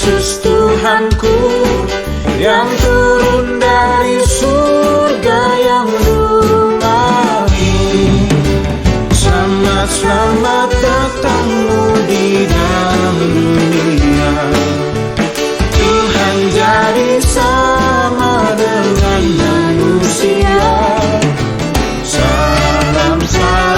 Yesus Tuhanku, yang turun dari surga yang rumahmu. Selamat, selamat datangmu di dalam dunia. Tuhan jadi sama dengan manusia. Salam, salam.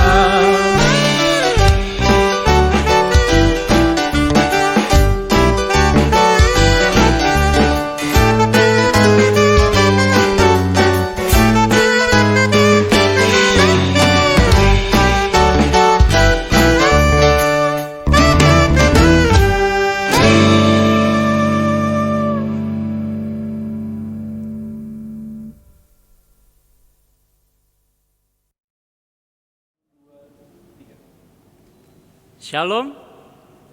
Shalom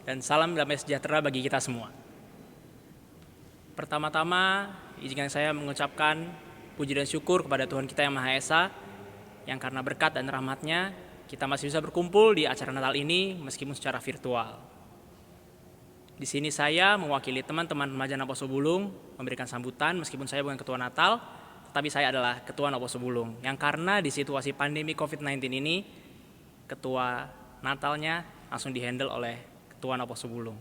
dan salam damai sejahtera bagi kita semua. Pertama-tama, izinkan saya mengucapkan puji dan syukur kepada Tuhan kita yang Maha Esa, yang karena berkat dan rahmat-Nya, kita masih bisa berkumpul di acara Natal ini meskipun secara virtual. Di sini saya mewakili teman-teman remaja Naposo Bulung memberikan sambutan meskipun saya bukan ketua Natal, tetapi saya adalah ketua Naposo Bulung, yang karena di situasi pandemi COVID-19 ini, ketua Natalnya langsung dihandle oleh Ketua Naposo Bulung.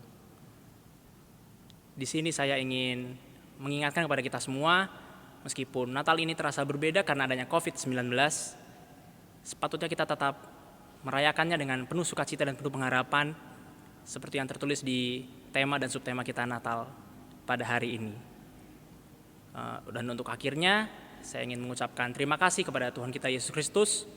Di sini saya ingin mengingatkan kepada kita semua, meskipun Natal ini terasa berbeda karena adanya COVID-19, sepatutnya kita tetap merayakannya dengan penuh sukacita dan penuh pengharapan, seperti yang tertulis di tema dan subtema kita Natal pada hari ini. Dan untuk akhirnya, saya ingin mengucapkan terima kasih kepada Tuhan kita Yesus Kristus,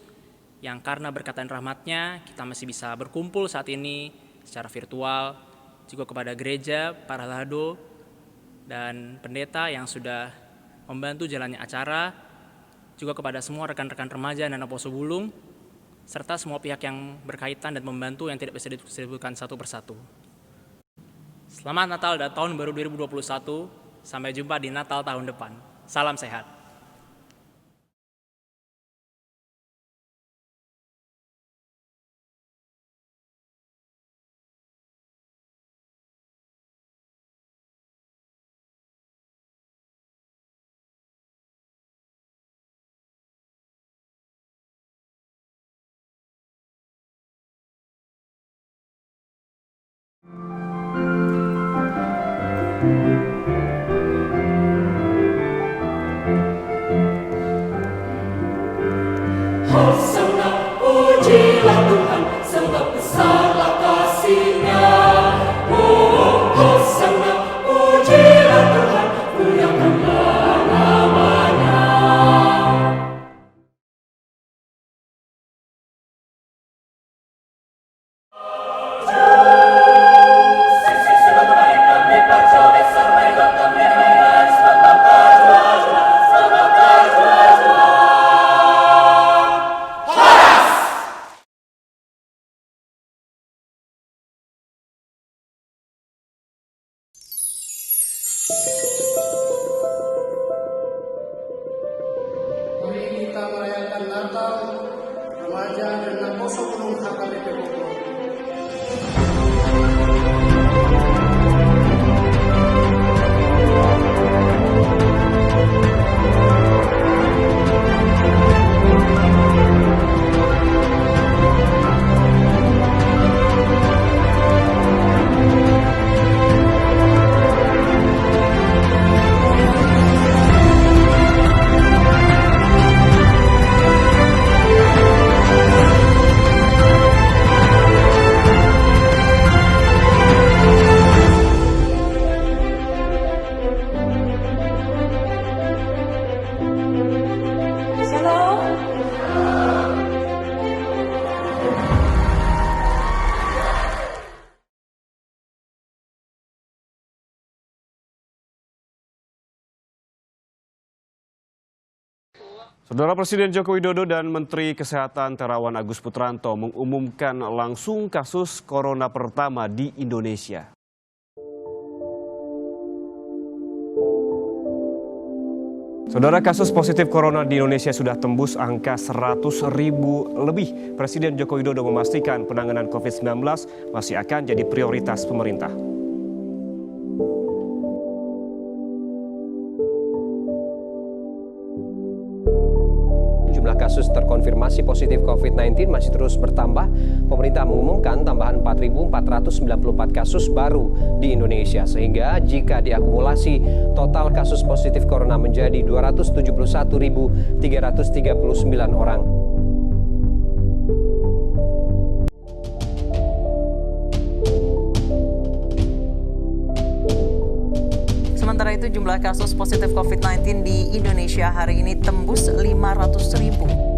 yang karena berkat dan rahmat-Nya kita masih bisa berkumpul saat ini secara virtual, juga kepada gereja, para lado, dan pendeta yang sudah membantu jalannya acara, juga kepada semua rekan-rekan remaja dan Naposo Bulung, serta semua pihak yang berkaitan dan membantu yang tidak bisa disebutkan satu persatu. Selamat Natal dan Tahun Baru 2021, sampai jumpa di Natal tahun depan. Salam sehat. Hosana, pujilah Tuhan, sebab besarlah kasih-Nya. Oh, Hosana, pujilah Tuhan, muliakanlah nama-Nya. Mari kita merayakan Natal remaja dan Naposo Bulung HKBP Bogor. Saudara Presiden Joko Widodo dan Menteri Kesehatan Terawan Agus Putranto mengumumkan langsung kasus corona pertama di Indonesia. Saudara, kasus positif corona di Indonesia sudah tembus angka 100.000 lebih. Presiden Joko Widodo memastikan penanganan COVID-19 masih akan jadi prioritas pemerintah. kasus terkonfirmasi positif COVID-19 masih terus bertambah. Pemerintah mengumumkan tambahan 4.494 kasus baru di Indonesia, sehingga jika diakumulasi total kasus positif corona menjadi 271.339 orang. Sementara itu jumlah kasus positif COVID-19 di Indonesia hari ini tembus 500.000.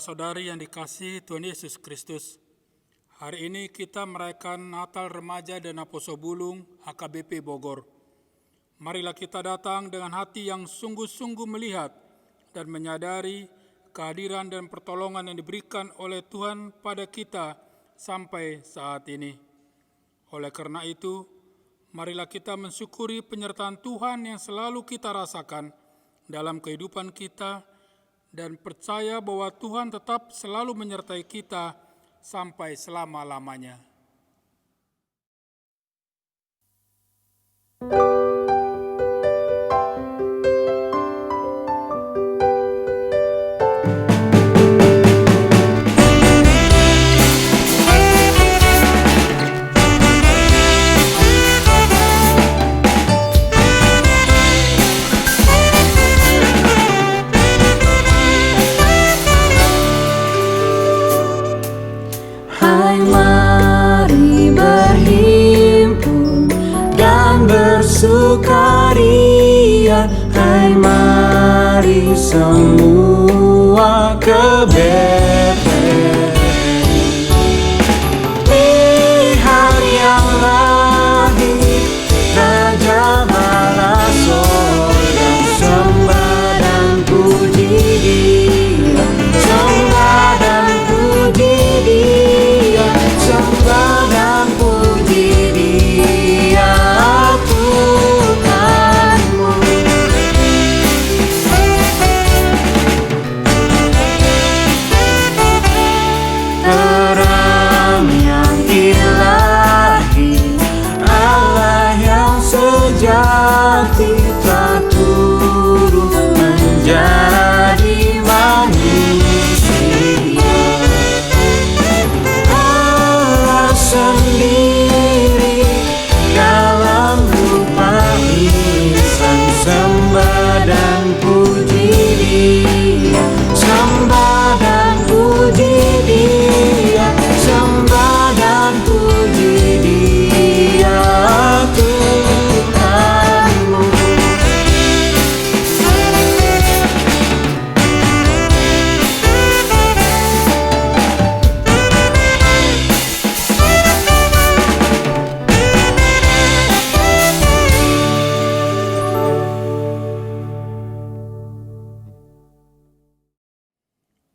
Saudara-saudari yang dikasihi Tuhan Yesus Kristus, hari ini kita merayakan Natal Remaja Dana Poso Bulung HKBP Bogor. Marilah kita datang dengan hati yang sungguh-sungguh melihat dan menyadari kehadiran dan pertolongan yang diberikan oleh Tuhan pada kita sampai saat ini. Oleh karena itu, marilah kita mensyukuri penyertaan Tuhan yang selalu kita rasakan dalam kehidupan kita dan percaya bahwa Tuhan tetap selalu menyertai kita sampai selama-lamanya. Bersukaria, hai mari semua ke Betlehem. Lihat yang lahir, Raja Bala sorga, sembah dan puji Dia, sembah dan puji Dia, sembah dan puji Dia. Terang yang ilahi, Allah yang sejati telah turun menjadi manusia. Allah sendiri dalam rupa insan, sembah dan puji Dia, sembah dan puji Dia, sembah dan puji Dia, Tuhanmu.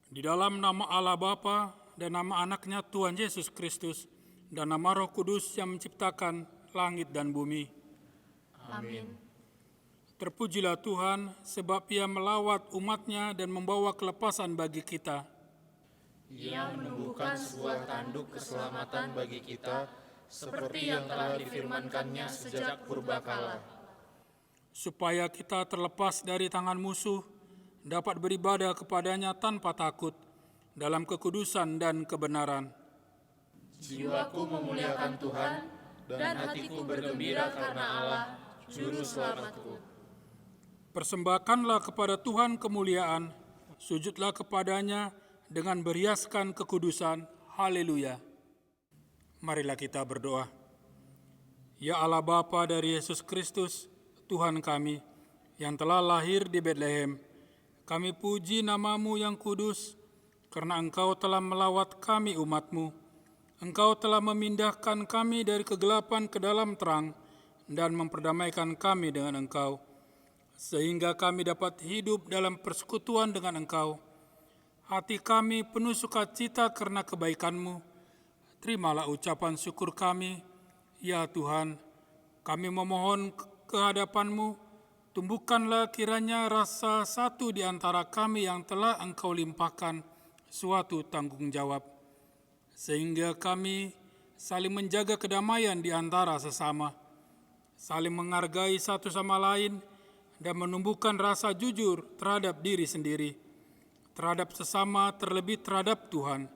Di dalam nama Allah Bapa dan nama anaknya Tuhan Yesus Kristus dan nama Roh Kudus yang menciptakan langit dan bumi. Amin. Terpujilah Tuhan sebab Ia melawat umat-Nya dan membawa kelepasan bagi kita. Ia menumbuhkan sebuah tanduk keselamatan bagi kita, seperti yang telah difirmankannya sejak purbakala. Supaya kita terlepas dari tangan musuh, dapat beribadah kepadanya tanpa takut, dalam kekudusan dan kebenaran. Jiwaku memuliakan Tuhan, dan hatiku bergembira karena Allah, Juru Selamatku. Persembahkanlah kepada Tuhan kemuliaan, sujudlah kepadanya dengan berhiaskan kekudusan. Haleluya. Marilah kita berdoa. Ya Allah Bapa dari Yesus Kristus, Tuhan kami, yang telah lahir di Betlehem, kami puji nama-Mu yang kudus, karena Engkau telah melawat kami umat-Mu. Engkau telah memindahkan kami dari kegelapan ke dalam terang dan memperdamaikan kami dengan Engkau, sehingga kami dapat hidup dalam persekutuan dengan Engkau. Hati kami penuh sukacita karena kebaikan-Mu. Terimalah ucapan syukur kami, ya Tuhan. Kami memohon kehadapan-Mu, tumbuhkanlah kiranya rasa satu di antara kami yang telah Engkau limpahkan suatu tanggung jawab, sehingga kami saling menjaga kedamaian di antara sesama, saling menghargai satu sama lain, dan menumbuhkan rasa jujur terhadap diri sendiri, terhadap sesama, terlebih terhadap Tuhan.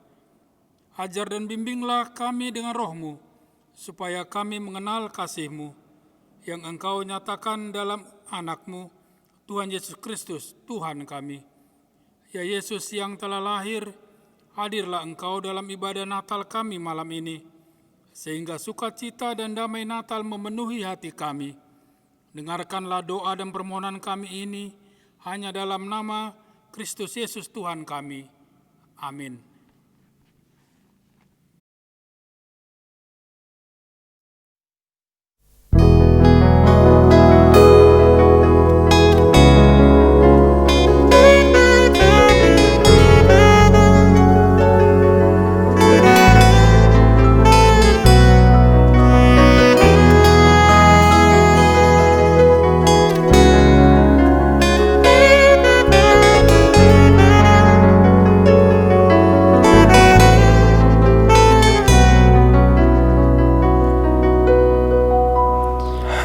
Ajar dan bimbinglah kami dengan Roh-Mu, supaya kami mengenal kasih-Mu, yang Engkau nyatakan dalam anak-Mu, Tuhan Yesus Kristus, Tuhan kami. Ya Yesus yang telah lahir, hadirlah Engkau dalam ibadah Natal kami malam ini, sehingga sukacita dan damai Natal memenuhi hati kami. Dengarkanlah doa dan permohonan kami ini, hanya dalam nama Kristus Yesus Tuhan kami. Amin.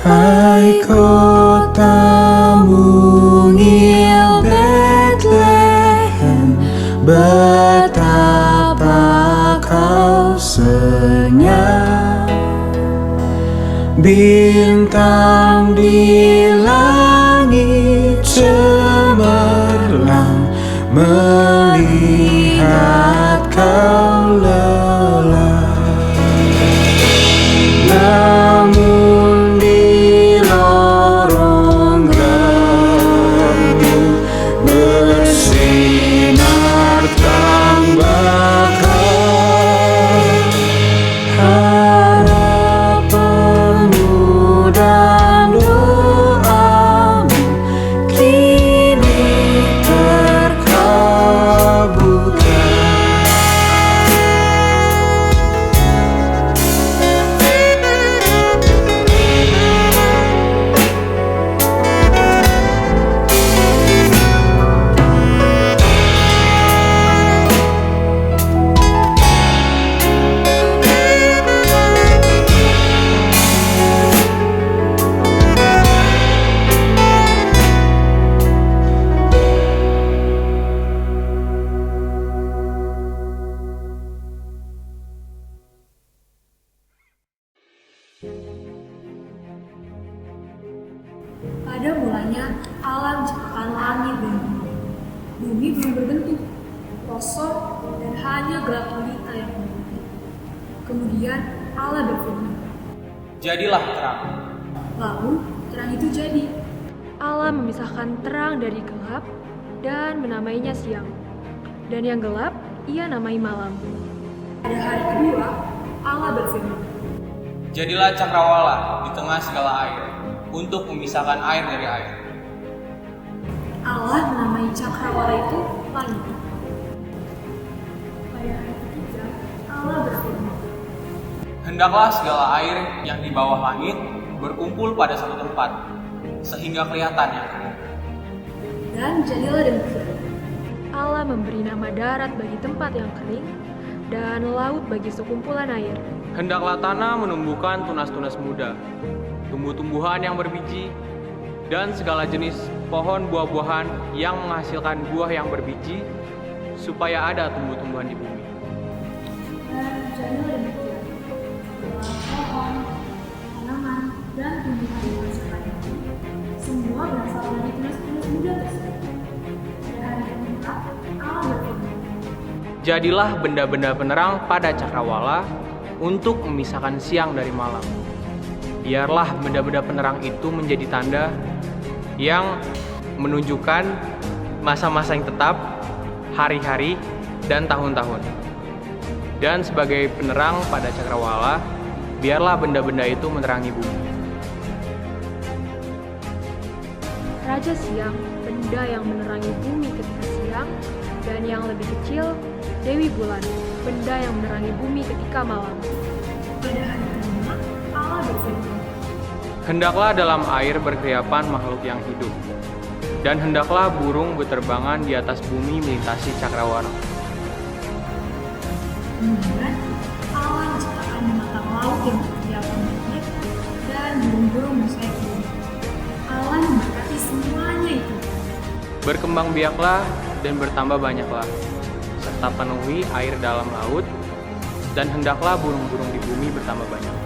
Hai kota mungil Bethlehem, betapa kau senyap. Bintang di langit cemerlang melihat kau lelah. Namun di lorong gelapmu bersinar tambahkan harapanmu dan doamu kini terkabulkan. Pada mulanya Allah menciptakan langit dan bumi. Bumi belum berbentuk, kosong dan hanya gelap gulita yang menutupi. Kemudian Allah berfirman, Jadilah terang. lalu terang itu jadi. Allah memisahkan terang dari gelap dan menamainya siang. Dan yang gelap ia namai malam. Pada hari kedua, Allah berfirman, Jadilah cakrawala di tengah segala air, untuk memisahkan air dari air. Allah menamai cakrawala itu langit. Pada hari ketiga, Allah berfirman, Hendaklah segala air yang di bawah langit berkumpul pada satu tempat, sehingga kelihatan yang kering. dan jadilah demikian. Allah memberi nama darat bagi tempat yang kering, dan laut bagi sekumpulan air. Hendaklah tanah menumbuhkan tunas-tunas muda, tumbuh-tumbuhan yang berbiji, dan segala jenis pohon buah-buahan yang menghasilkan buah yang berbiji, supaya ada tumbuh-tumbuhan di bumi. Dan jadilah demikian. Pohon, tanaman, dan tumbuhan yang menghasilkan itu, semua berasal dari tunas-tunas muda tersebut. Pada hari keempat, Allah berfirman, Jadilah benda-benda penerang pada cakrawala untuk memisahkan siang dari malam. Biarlah benda-benda penerang itu menjadi tanda yang menunjukkan masa-masa yang tetap, hari-hari, dan tahun-tahun. Dan sebagai penerang pada cakrawala, biarlah benda-benda itu menerangi bumi. Raja Siang, benda yang menerangi bumi ketika siang, dan yang lebih kecil, Dewi Bulan, benda yang menerangi bumi ketika malam. Pada hari kelima, Allah berfirman, Hendaklah dalam air berkeriapan makhluk yang hidup, dan hendaklah burung berterbangan di atas bumi melintasi cakrawala. Kemudian Allah menciptakan binatang laut yang berkeriapan banyak dan burung-burung bersayap bumi. Allah memberkati semuanya itu. Berkembang biaklah dan bertambah banyaklah, serta penuhi air dalam laut, dan hendaklah burung-burung di bumi bertambah banyak.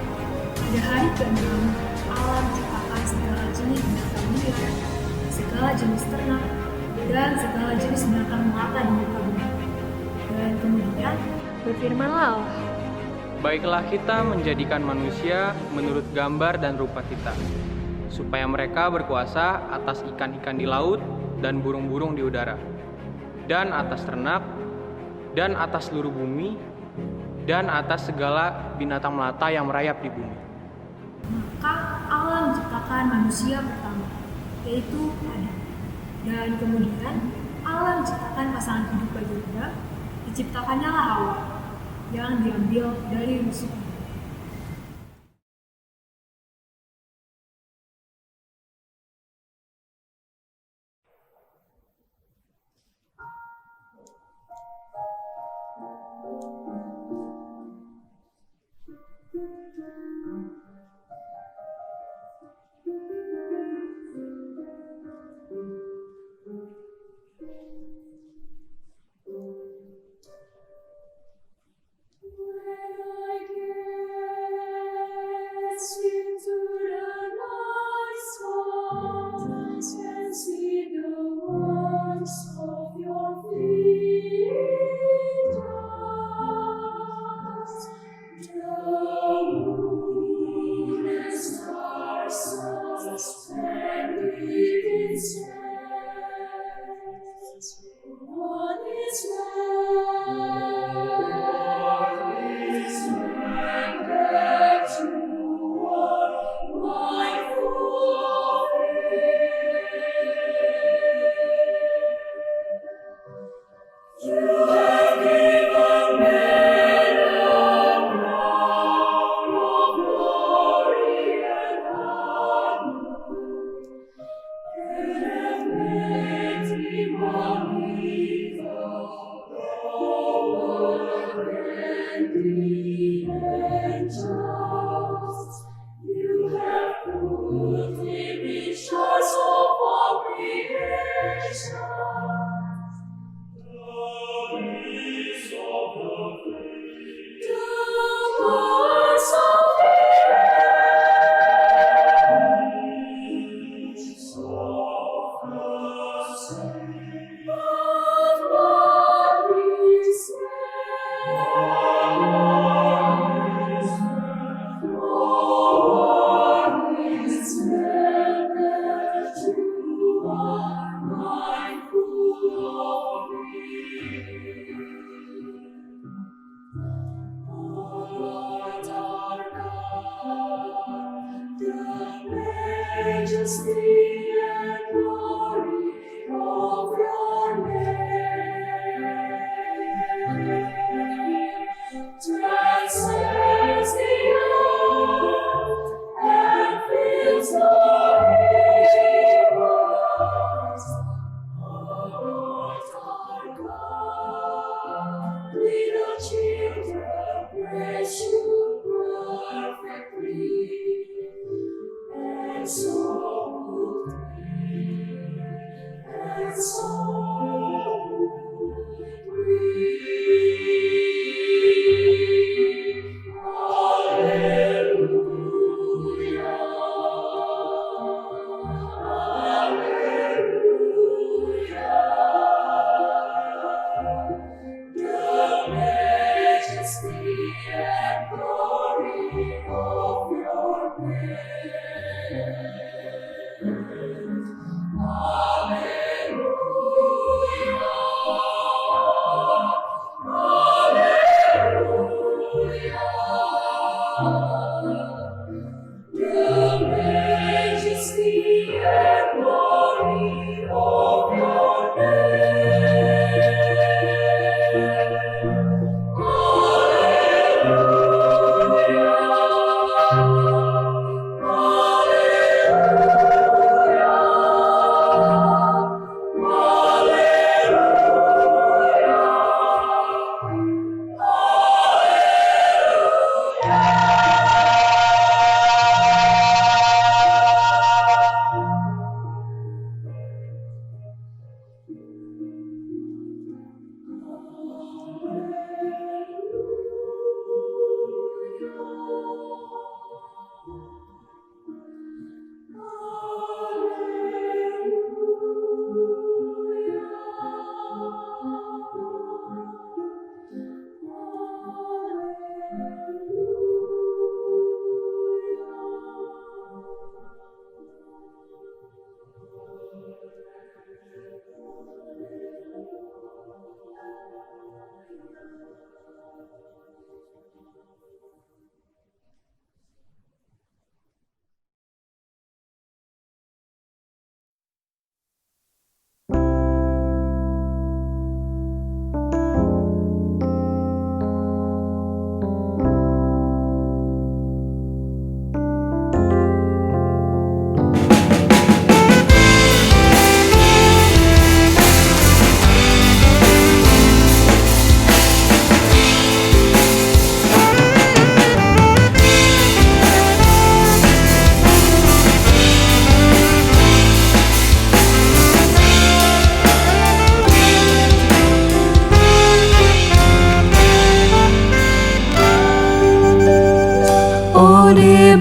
Pada hari ke-6, Allah menciptakan segala jenis binatang liar, segala jenis ternak, dan segala jenis binatang melata di muka bumi. Dan kemudian berfirmanlah Allah, Baiklah kita menjadikan manusia menurut gambar dan rupa kita, supaya mereka berkuasa atas ikan-ikan di laut dan burung-burung di udara, dan atas ternak, dan atas seluruh bumi, dan atas segala binatang melata yang merayap di bumi. Maka Allah menciptakan manusia pertama, yaitu Adam. Dan kemudian Allah menciptakan pasangan hidup baginda, diciptakannya lah Hawa, yang diambil dari rusuk.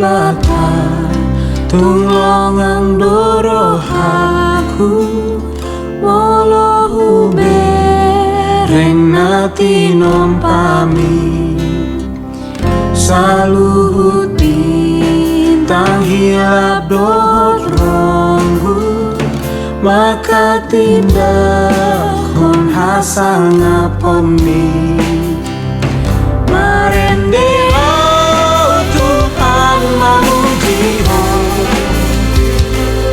bata tunglongang dorohaku molohu bereng nati nompami saluhut bintang hilap dohot ronggu maka tindak kon hasang ngapomni marende oh Tuhan mangujiho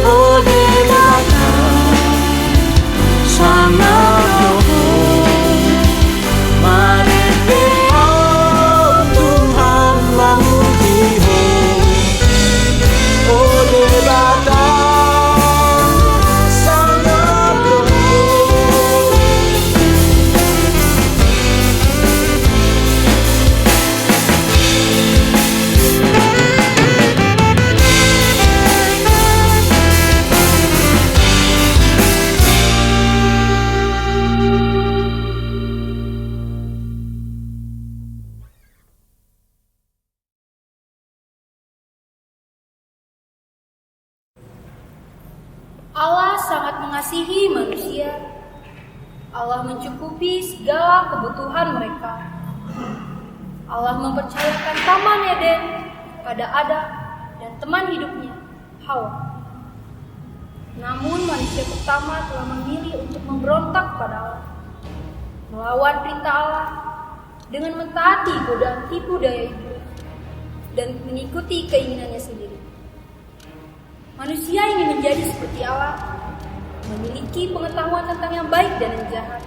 oh delata sana roho marende oh Tuhan mangujiho oh delata Allah sangat mengasihi manusia. Allah mencukupi segala kebutuhan mereka. Allah mempercayakan Taman Eden pada Adam dan teman hidupnya, Hawa. Namun manusia pertama telah memilih untuk memberontak pada Allah, melawan perintah Allah dengan mentaati godaan tipu daya iblis dan mengikuti keinginannya sendiri. Manusia ingin menjadi seperti Allah, memiliki pengetahuan tentang yang baik dan yang jahat,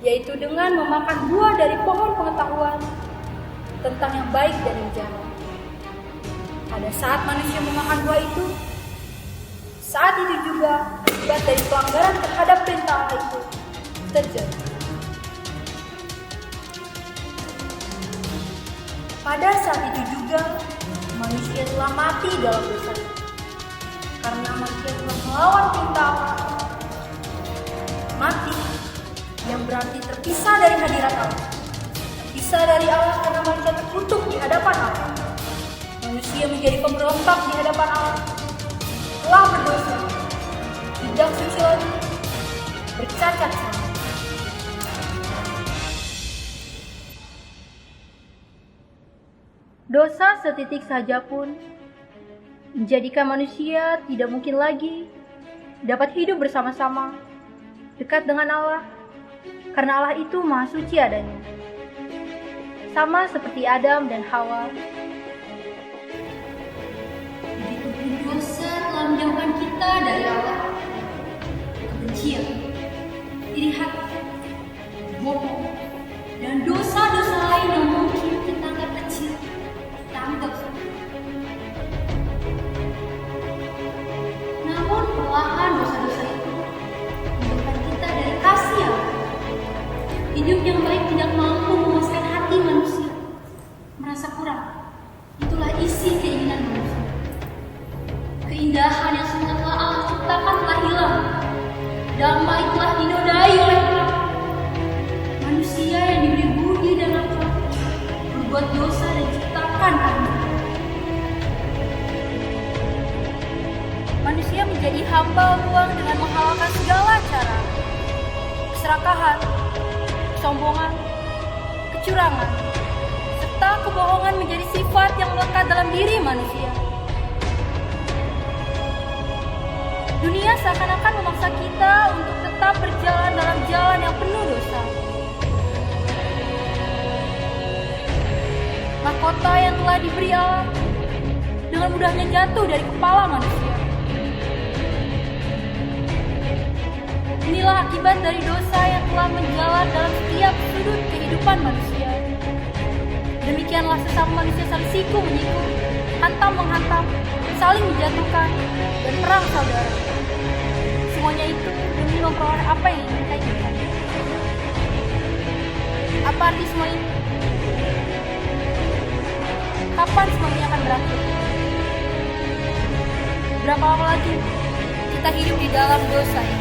yaitu dengan memakan buah dari pohon pengetahuan tentang yang baik dan yang jahat. Pada saat manusia memakan buah itu, saat itu juga akibat dari pelanggaran terhadap perintah Allah itu terjadi. Pada saat itu juga manusia telah mati dalam dosa, karena manusia telah melawan perintah Allah. Mati yang berarti terpisah dari hadirat Allah, terpisah dari Allah karena manusia terkutuk di hadapan Allah. Manusia menjadi pemberontak di hadapan Allah, telah berdosa, tidak suci lagi, bercacat sama. Dosa setitik saja pun menjadikan manusia tidak mungkin lagi dapat hidup bersama-sama dekat dengan Allah, karena Allah itu maha suci adanya. Sama seperti Adam dan Hawa. Begitupun dosa telah menjauhkan kita dari Allah. Kebencian, iri hati, bohong, dan dosa-dosa lain yang mungkin kita anggap kecil, kita anggap namun perlahan dosa-dosa itu menjauhkan kita dari kasih Allah. Hidup yang baik tidak mampu memuaskan hati manusia, merasa kurang. Itulah isi keinginan manusia. Keindahan yang semula Allah ciptakan telah hilang. Damai telah dinodai oleh Allah. Manusia yang diberi budi dan akal berbuat dosa dan ciptakan Allah. Manusia menjadi hamba uang dengan menghalalkan segala cara. Keserakahan, kesombongan, kecurangan, serta kebohongan menjadi sifat yang melekat dalam diri manusia. Dunia seakan-akan memaksa kita untuk tetap berjalan dalam jalan yang penuh dosa. Mahkota yang telah diberi Allah dengan mudahnya jatuh dari kepala manusia. Inilah akibat dari dosa yang telah menjalar dalam setiap sudut kehidupan manusia. Demikianlah sesama manusia saling siku menyikut, hantam menghantam, saling menjatuhkan, dan perang saudara. Semuanya itu demi memperoleh apa yang ingin kita inginkan. Apa arti semua ini? Kapan semua ini akan berakhir? Berapa lama lagi kita hidup di dalam dosa ini?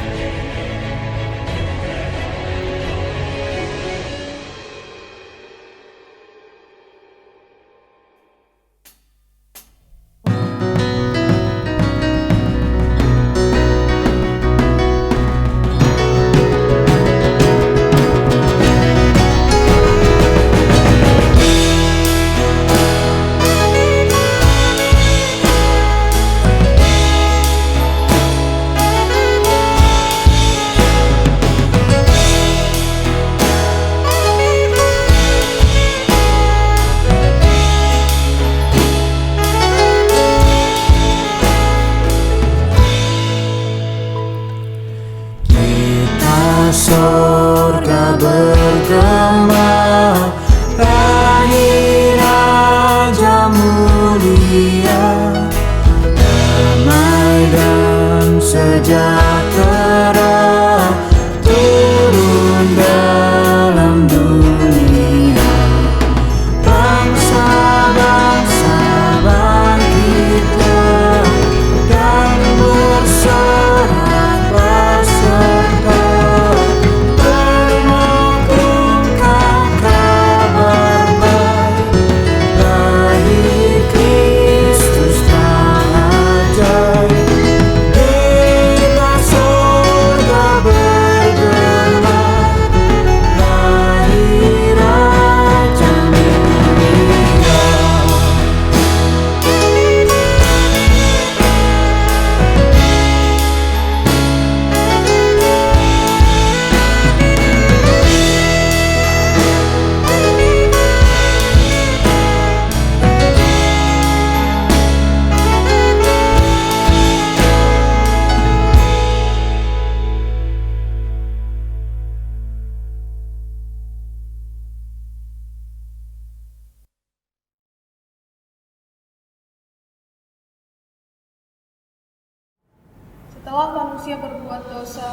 Setelah manusia berbuat dosa,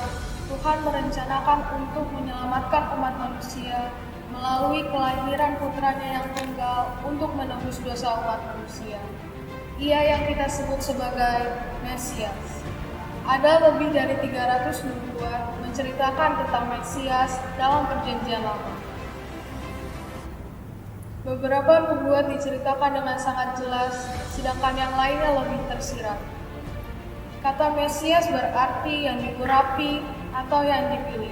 Tuhan merencanakan untuk menyelamatkan umat manusia melalui kelahiran putranya yang tunggal untuk menebus dosa umat manusia. Ia yang kita sebut sebagai Mesias. Ada lebih dari 300 nubuat menceritakan tentang Mesias dalam Perjanjian Lama. Beberapa nubuat diceritakan dengan sangat jelas, sedangkan yang lainnya lebih tersirat. Kata Mesias berarti yang diurapi atau yang dipilih.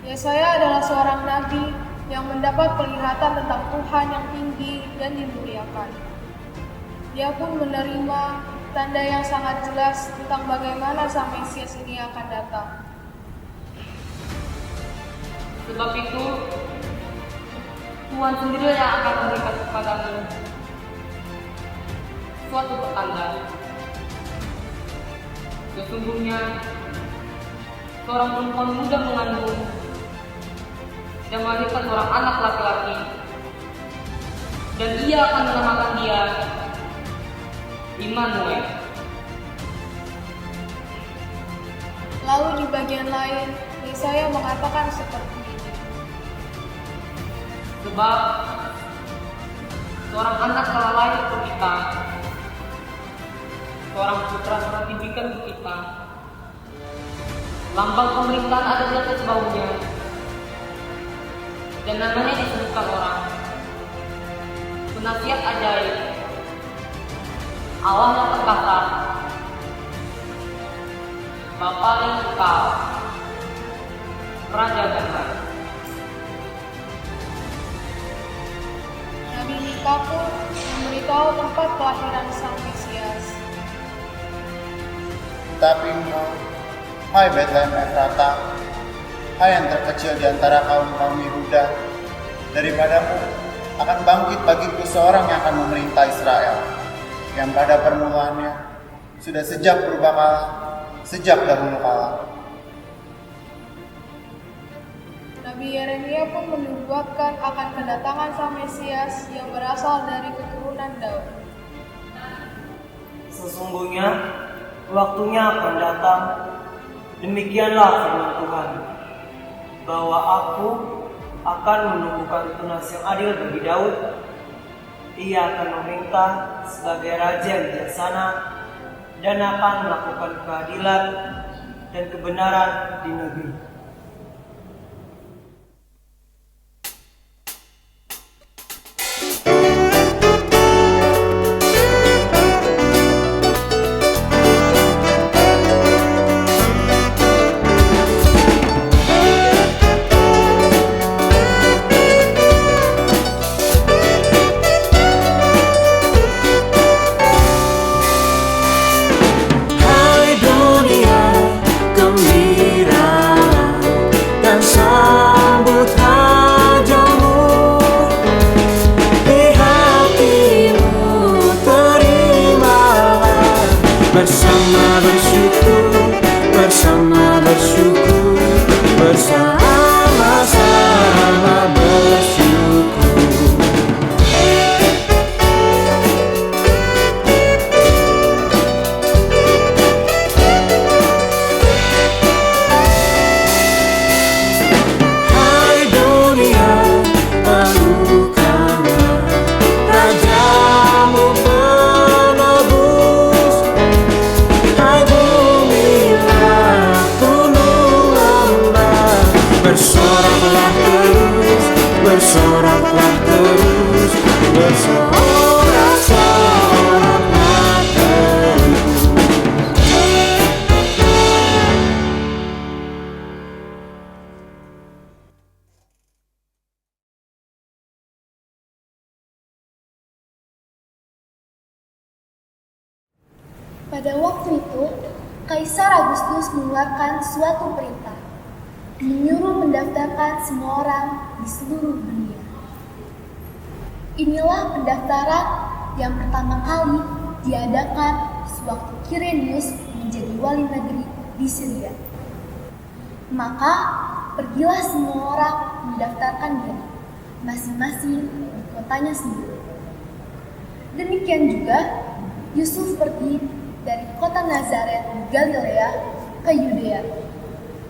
Yesaya adalah seorang nabi yang mendapat penglihatan tentang Tuhan yang tinggi dan dimuliakan. Dia pun menerima tanda yang sangat jelas tentang bagaimana sang Mesias ini akan datang. Sebab itu, Tuhan sendiri yang akan memberikan kepadamu suatu pertanda. Sesungguhnya, seorang perempuan muda mengandung dan melahirkan seorang anak laki-laki, dan ia akan menamakan dia Immanuel. Lalu di bagian lain, Yesaya mengatakan seperti ini. Sebab seorang anak telah lahir untuk kita, seorang putra telah diberikan untuk kita. Lambang pemerintahan ada di atas bahunya, dan namanya disebutkan orang Penasihat Ajaib, Allah yang perkasa, Bapa yang kekal, Raja Damai. Nabi Mika pun memberitahu tempat kelahiran sang Mesias. Tetapi engkau, hai Betlehem Efrata, hai yang terkecil di antara kaum-kaum Yehuda, daripadamu akan bangkit bagiku seorang yang akan memerintah Israel, yang pada permulaannya sudah sejak purbakala, sejak dahulu kala. Nabi Yeremia pun menubuatkan akan kedatangan sang Mesias yang berasal dari keturunan Daud. Sesungguhnya waktunya akan datang, demikianlah firman Tuhan, bahwa aku akan menumbuhkan tunas yang adil bagi Daud. Ia akan memerintah sebagai raja yang bijaksana dan akan melakukan keadilan dan kebenaran di negeri. Bersama-sama bersyukur. Hai dunia, teguhkanlah Rajamu penebus. Hai bumi, bersoraklah terus, bersoraklah terus, bersorak-soraklah terus. Pada waktu itu, Kaisar Agustus mengeluarkan suatu perintah, menyuruh mendaftarkan semua orang di seluruh dunia. Inilah pendaftaran yang pertama kali diadakan sewaktu Quirinius menjadi wali negeri di Syria. Maka pergilah semua orang mendaftarkan diri, masing-masing di kotanya sendiri. Demikian juga Yusuf pergi dari kota Nazaret di Galilea ke Yudea,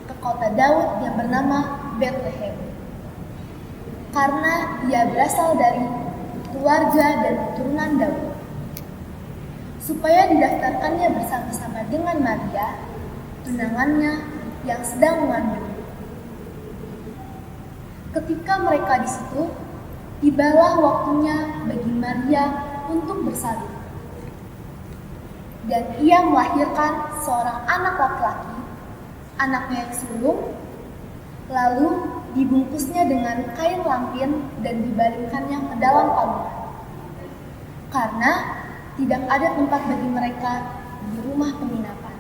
ke kota Daud yang bernama Bethlehem. Karena ia berasal dari keluarga dan keturunan Daud, supaya didaftarkannya bersama-sama dengan Maria, tunangannya yang sedang mengandung. Ketika mereka di situ, tibalah waktunya bagi Maria untuk bersalin. Dan ia melahirkan seorang anak laki-laki, anaknya yang sulung, lalu dibungkusnya dengan kain lampin dan dibaringkannya ke dalam palungan. Karena tidak ada tempat bagi mereka di rumah penginapan.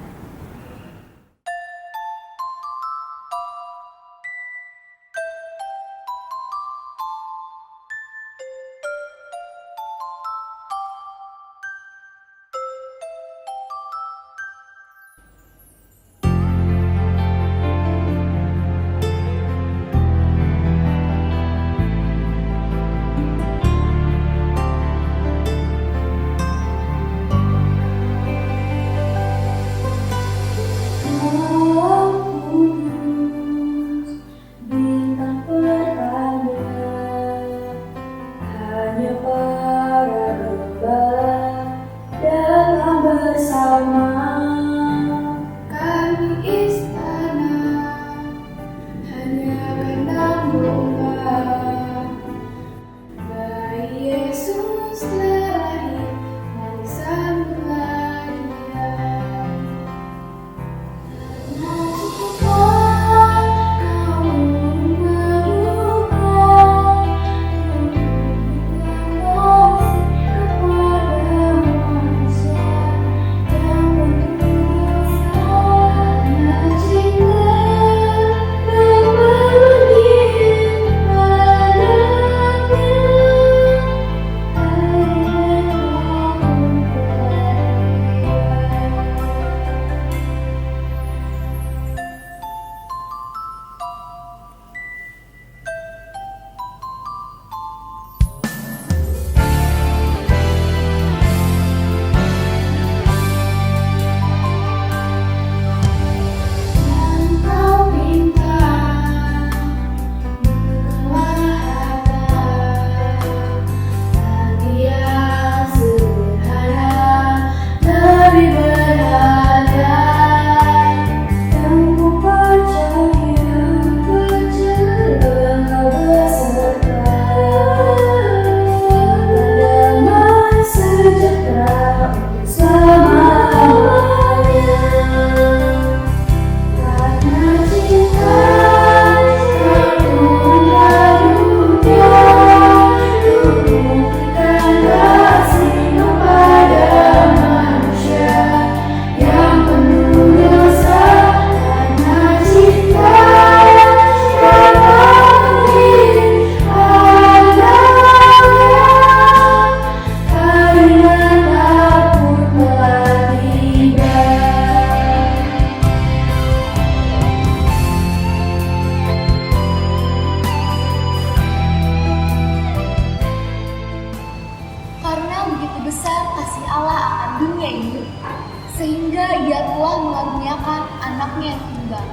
sehingga ia telah mengaruniakan anaknya yang tunggal,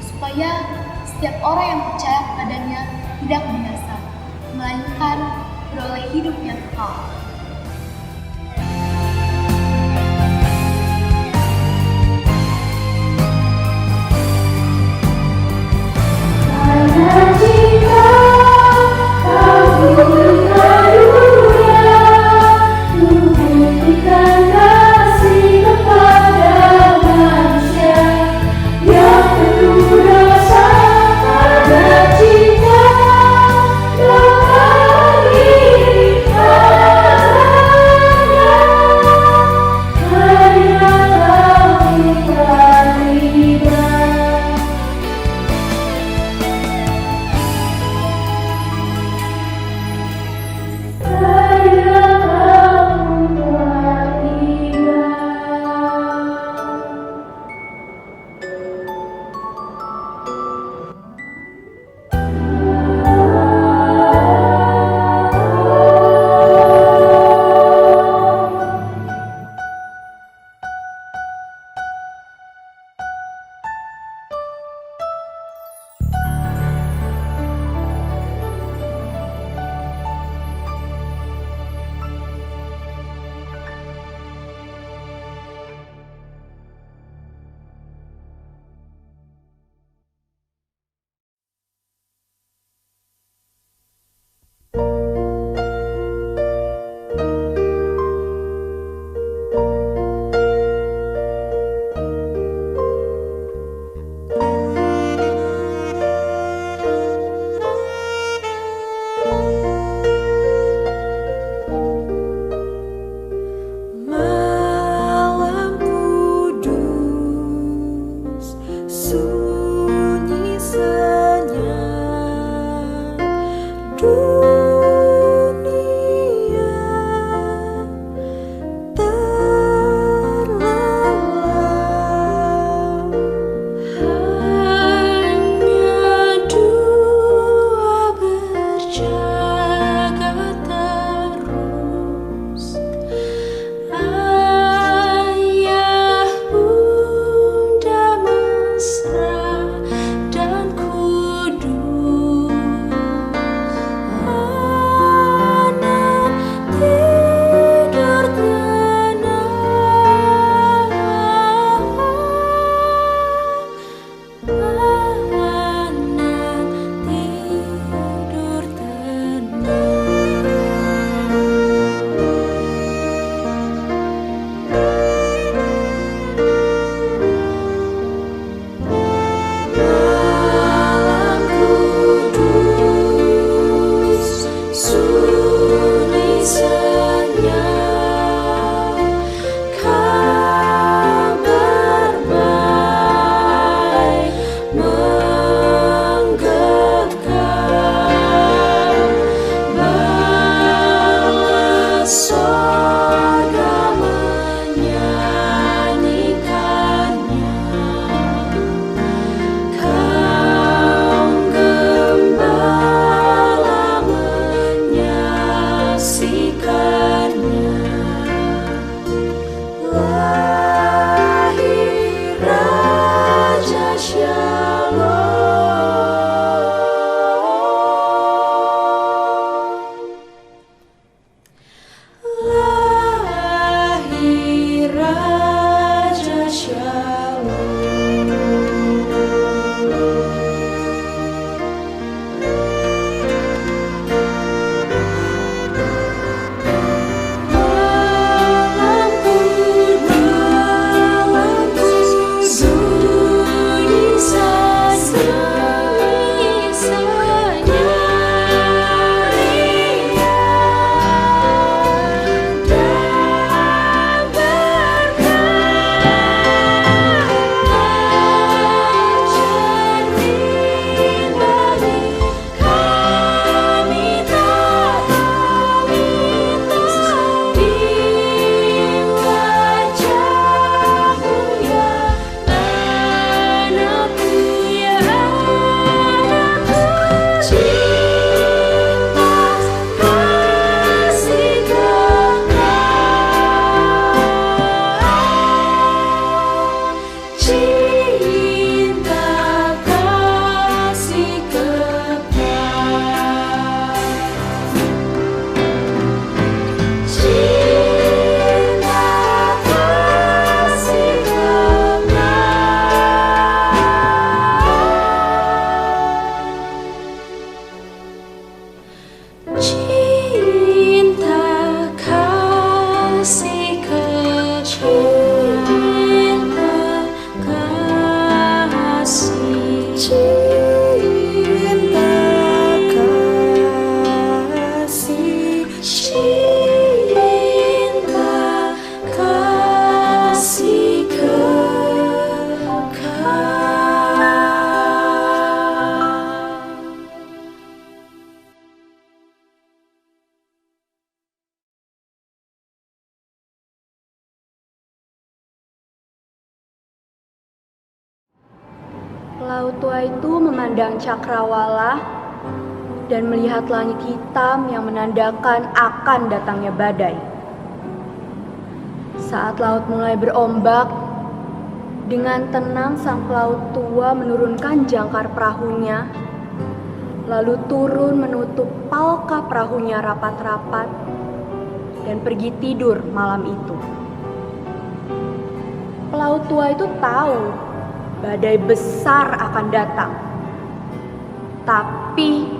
supaya setiap orang yang percaya kepadanya tidak binasa, melainkan beroleh hidup yang kekal. Karena Pelaut tua itu memandang cakrawala dan melihat langit hitam yang menandakan akan datangnya badai. Saat laut mulai berombak, dengan tenang sang pelaut tua menurunkan jangkar perahunya, lalu turun menutup palka perahunya rapat-rapat dan pergi tidur malam itu. Pelaut tua itu tahu badai besar akan datang, tapi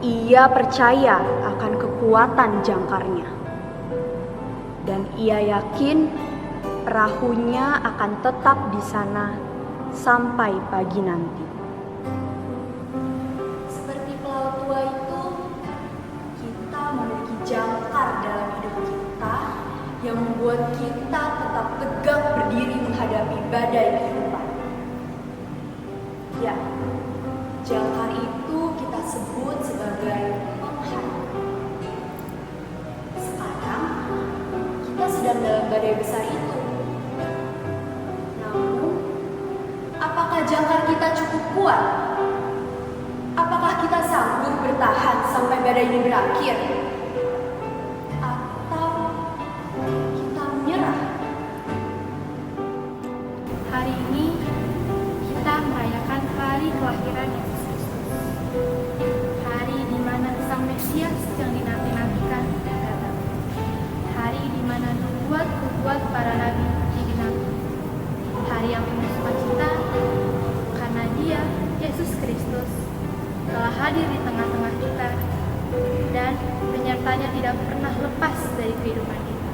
ia percaya akan kekuatan jangkarnya. Dan ia yakin perahunya akan tetap di sana sampai pagi nanti. Seperti pelaut tua itu, kita memiliki jangkar dalam hidup kita yang membuat kita tetap tegak berdiri menghadapi badai kehidupan. Ya, jangkar itu kita sebut sebagai pengharapan. Sekarang kita sedang dalam badai besar itu. Namun, apakah jangkar kita cukup kuat? Apakah kita sanggup bertahan sampai badai ini berakhir? Atau kita menyerah? Hari ini kita merayakan hari kelahiran Yesus Kristus. Hari di mana Sang Mesias yang dinanti-nantikan datang. Hari di mana nubuat para nabi digenapi. Hari yang penuh sukacita karena Dia, Yesus Kristus, telah hadir di tengah-tengah kita dan penyertanya tidak pernah lepas dari kehidupan kita.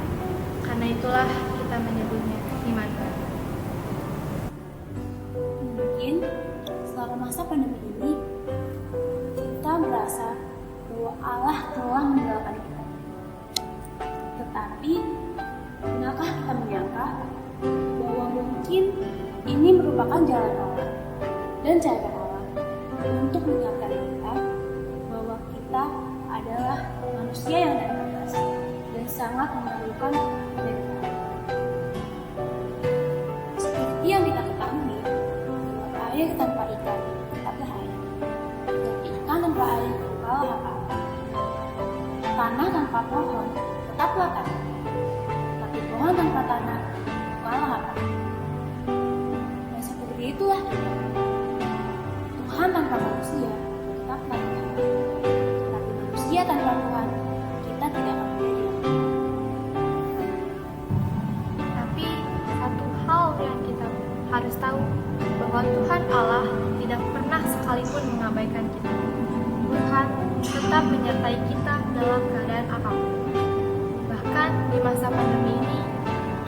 Karena itulah kita menyebutnya iman baru. Mungkin selama masa pandemi ini kita merasa bahwa Allah telah meninggalkan kita. Tetapi benarkah kita menyangka bahwa mungkin ini merupakan jalan Allah dan cara Allah untuk mengingatkan kita bahwa kita adalah manusia yang terbatas dan sangat memerlukan dari Allah. Seperti yang kita ketahui, air tanpa ikan tetaplah air, dan ikan tanpa air tetaplah apa-apa. Tanah tanpa pohon tetaplah tanah, tapi pohon tanpa tanah tetaplah apa? Dan seperti itulah kita. Tuhan tanpa manusia tetaplah Tuhan, tapi manusia tanpa Tuhan kita tidak akan menjadi. Tapi satu hal yang kita harus tahu, bahwa Tuhan Allah tidak pernah sekalipun mengabaikan kita. Tuhan tetap menyertai kita dalam keadaan apapun. Bahkan di masa pandemi ini,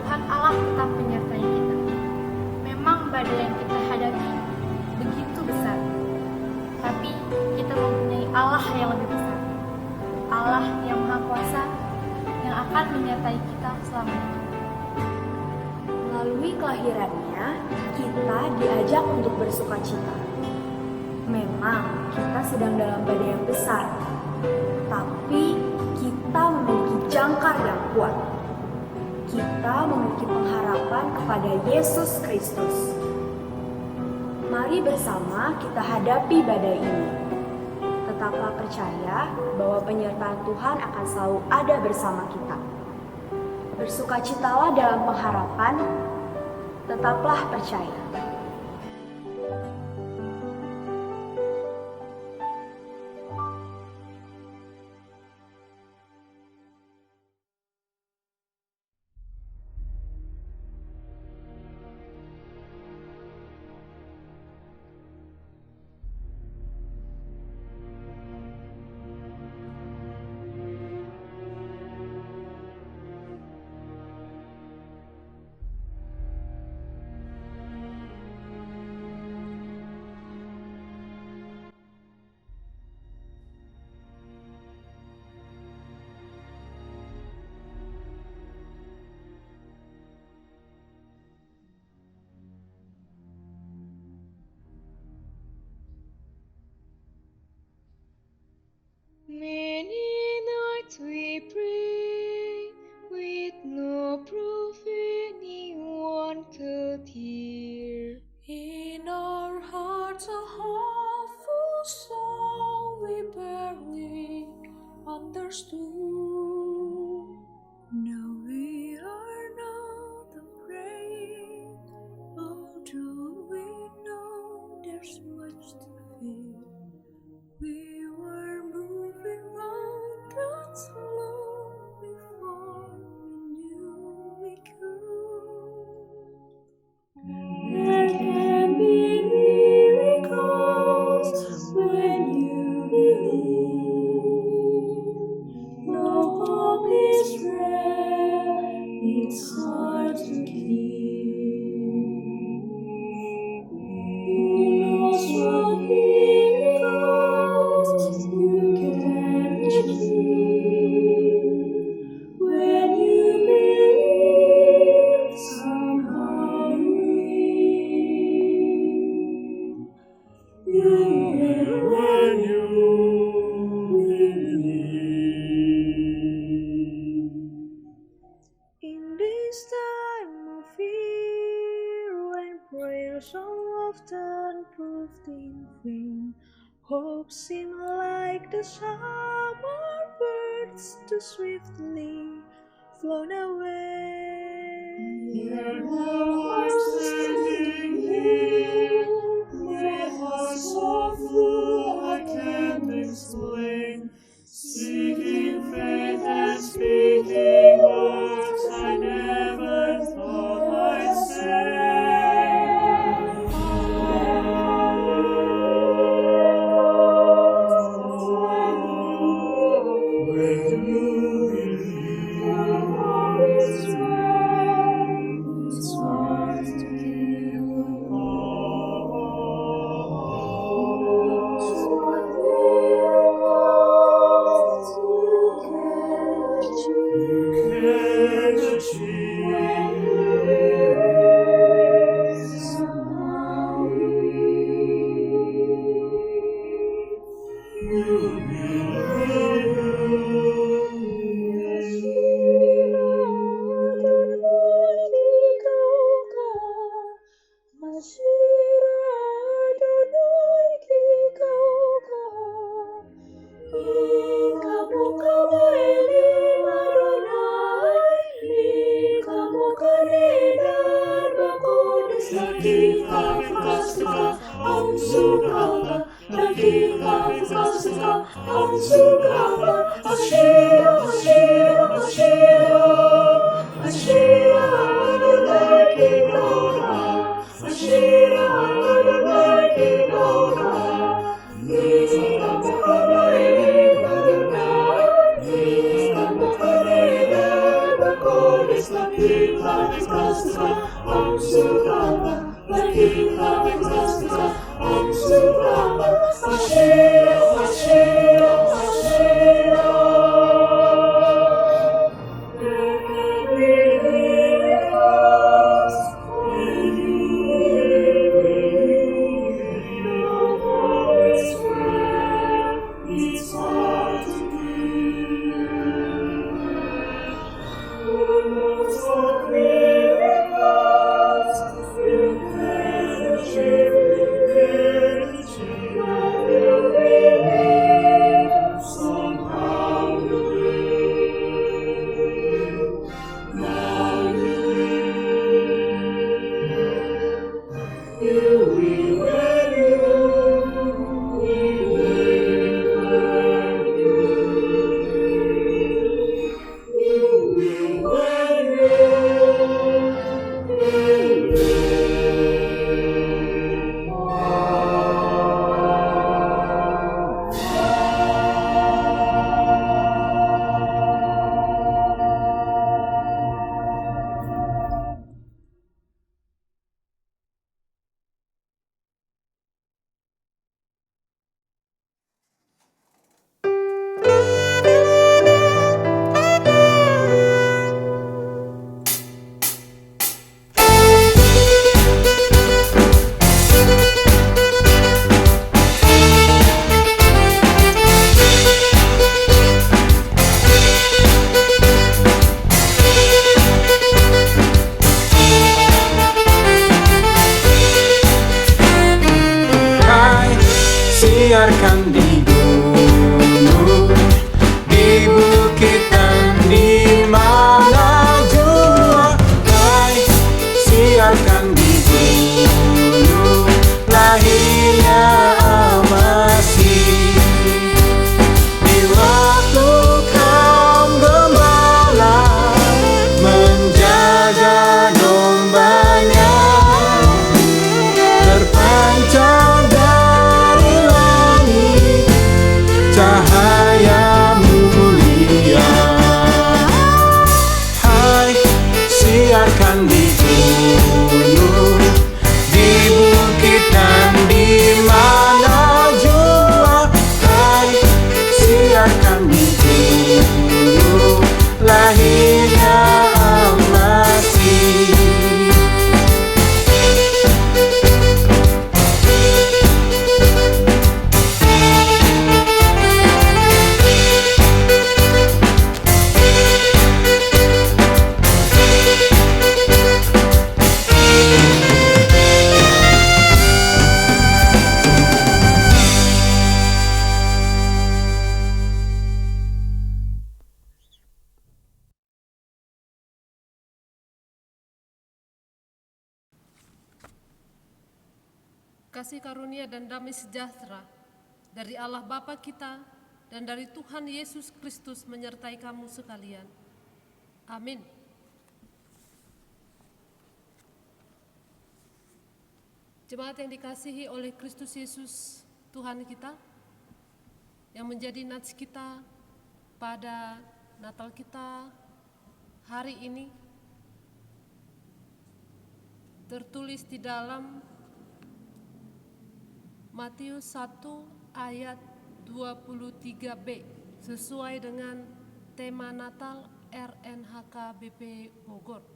Tuhan Allah tetap menyertai kita. Memang badai yang kita hadapi begitu besar, tapi kita mempunyai Allah yang lebih besar. Allah yang Maha Kuasa yang akan menyertai kita selamanya. Melalui kelahirannya, kita diajak untuk bersukacita. Memang kita sedang dalam badai yang besar, tapi kita memiliki jangkar yang kuat. Kita memiliki pengharapan kepada Yesus Kristus. Mari bersama kita hadapi badai ini. Tetaplah percaya bahwa penyertaan Tuhan akan selalu ada bersama kita. Bersukacitalah dalam pengharapan, tetaplah percaya. stars too. Now we are not afraid, although we know there's much to fear. We were moving mountains long before we knew we could. There can be miracles when you believe. No hope is rare, it's hard to keep. Who knows what miracles you can achieve? When you believe, somehow you will when you believe. In this time of fear, when prayers so often proved in vain, hope seemed like the summer birds too swiftly flown away. Here now I'm standing here, my heart so full I can't explain, seeking faith and speaking words I never thought I'd say. When you believe, your heart is right, it's hard to give you can achieve. When you believe, somehow you it's hard to give. bukit dan di mana jua. Hai, siarkan di gunung lahirnya Al-Masih. Di waktu kaum gembala menjaga dombanya, terpancar dari langit cahayamu mulia. Hai, siarkan di gunung, di bukit dan di mana jua. Hai, siarkan di gunung lahirnya Al-Masih. Kasih karunia dan damai sejahtera dari Allah Bapa kita dan dari Tuhan Yesus Kristus menyertai kamu sekalian. Amin. Jemaat yang dikasihi oleh Kristus Yesus Tuhan kita, yang menjadi nats kita pada Natal kita hari ini, tertulis di dalam Matius 1 ayat 23b sesuai dengan tema Natal RNHK BP Bogor.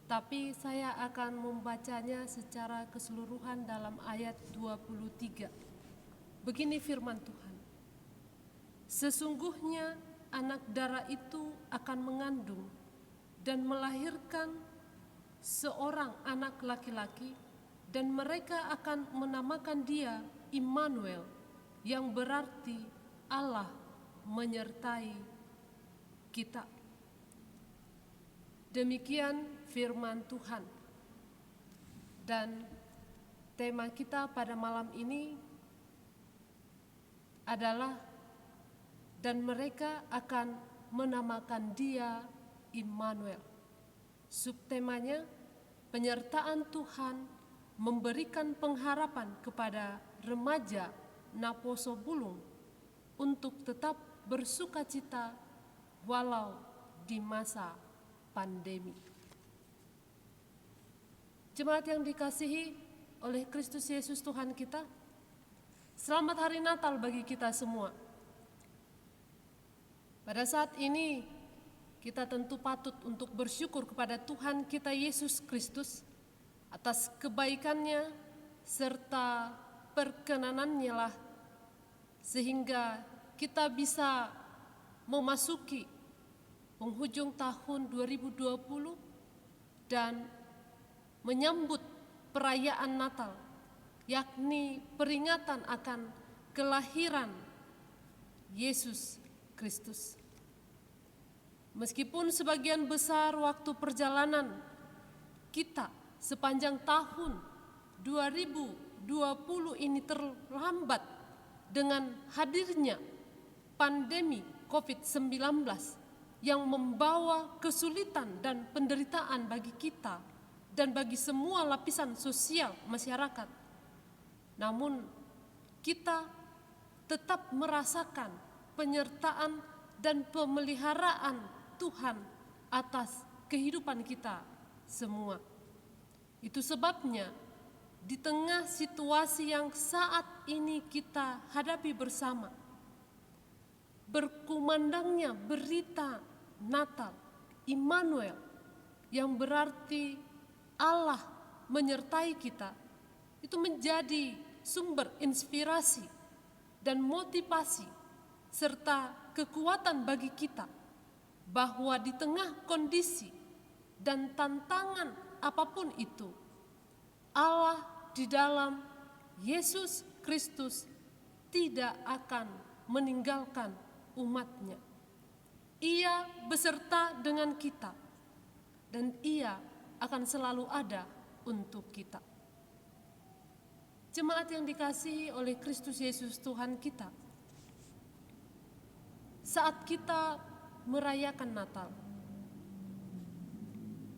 Tapi saya akan membacanya secara keseluruhan dalam ayat 23. Begini firman Tuhan. Sesungguhnya anak darah itu akan mengandung dan melahirkan seorang anak laki-laki, dan mereka akan menamakan dia Immanuel, yang berarti Allah menyertai kita. Demikian firman Tuhan. Dan tema kita pada malam ini adalah dan mereka akan menamakan dia Immanuel. Subtemanya, penyertaan Tuhan memberikan pengharapan kepada remaja Naposo Bulung untuk tetap bersukacita walau di masa pandemi. Jemaat yang dikasihi oleh Kristus Yesus Tuhan kita, selamat hari Natal bagi kita semua. Pada saat ini kita tentu patut untuk bersyukur kepada Tuhan kita Yesus Kristus atas kebaikannya serta perkenanannya lah, sehingga kita bisa memasuki penghujung tahun 2020 dan menyambut perayaan Natal, yakni peringatan akan kelahiran Yesus Kristus. Meskipun sebagian besar waktu perjalanan kita sepanjang tahun 2020 ini terlambat dengan hadirnya pandemi COVID-19 yang membawa kesulitan dan penderitaan bagi kita dan bagi semua lapisan sosial masyarakat. Namun kita tetap merasakan penyertaan dan pemeliharaan Tuhan atas kehidupan kita semua. Itu sebabnya di tengah situasi yang saat ini kita hadapi bersama, berkumandangnya berita Natal Immanuel yang berarti Allah menyertai kita, itu menjadi sumber inspirasi dan motivasi serta kekuatan bagi kita bahwa di tengah kondisi dan tantangan apapun itu, Allah di dalam Yesus Kristus tidak akan meninggalkan umatnya. Ia Ia beserta dengan kita dan Ia akan selalu ada untuk kita. Jemaat yang dikasihi oleh Kristus Yesus Tuhan kita, saat kita merayakan Natal,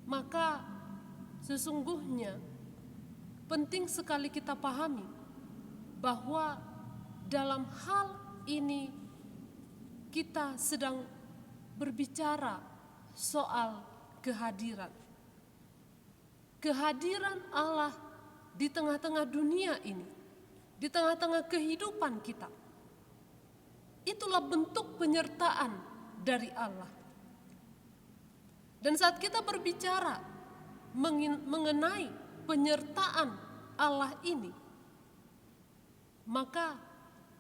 maka sesungguhnya penting sekali kita pahami bahwa dalam hal ini kita sedang berbicara soal kehadiran. Kehadiran Allah di tengah-tengah dunia ini, di tengah-tengah kehidupan kita. Itulah bentuk penyertaan dari Allah. Dan saat kita berbicara mengenai penyertaan Allah ini, maka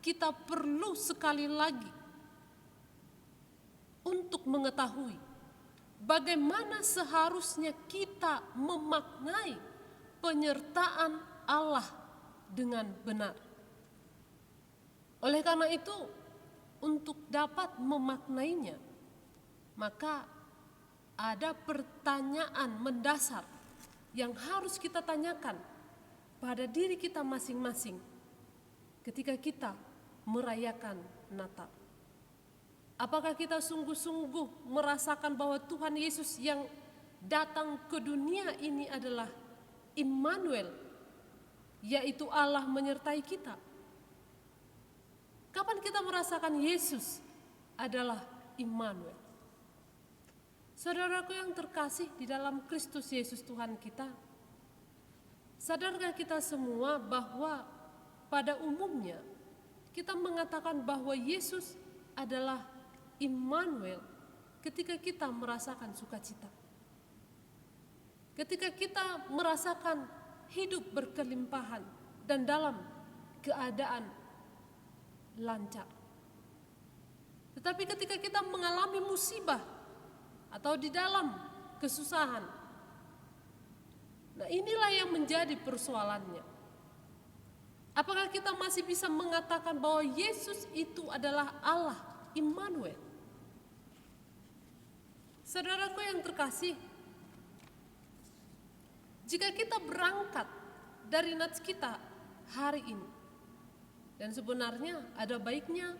kita perlu sekali lagi untuk mengetahui bagaimana seharusnya kita memaknai penyertaan Allah dengan benar. Oleh karena itu, untuk dapat memaknainya, maka ada pertanyaan mendasar yang harus kita tanyakan pada diri kita masing-masing ketika kita merayakan Natal. Apakah kita sungguh-sungguh merasakan bahwa Tuhan Yesus yang datang ke dunia ini adalah Immanuel, yaitu Allah menyertai kita? Kapan kita merasakan Yesus adalah Immanuel? Saudaraku yang terkasih di dalam Kristus Yesus Tuhan kita, sadarkah kita semua bahwa pada umumnya kita mengatakan bahwa Yesus adalah Immanuel ketika kita merasakan sukacita. Ketika kita merasakan hidup berkelimpahan dan dalam keadaan lancar. Tetapi ketika kita mengalami musibah atau di dalam kesusahan, nah inilah yang menjadi persoalannya. Apakah kita masih bisa mengatakan bahwa Yesus itu adalah Allah, Immanuel? Saudaraku yang terkasih, jika kita berangkat dari nats kita hari ini, dan sebenarnya ada baiknya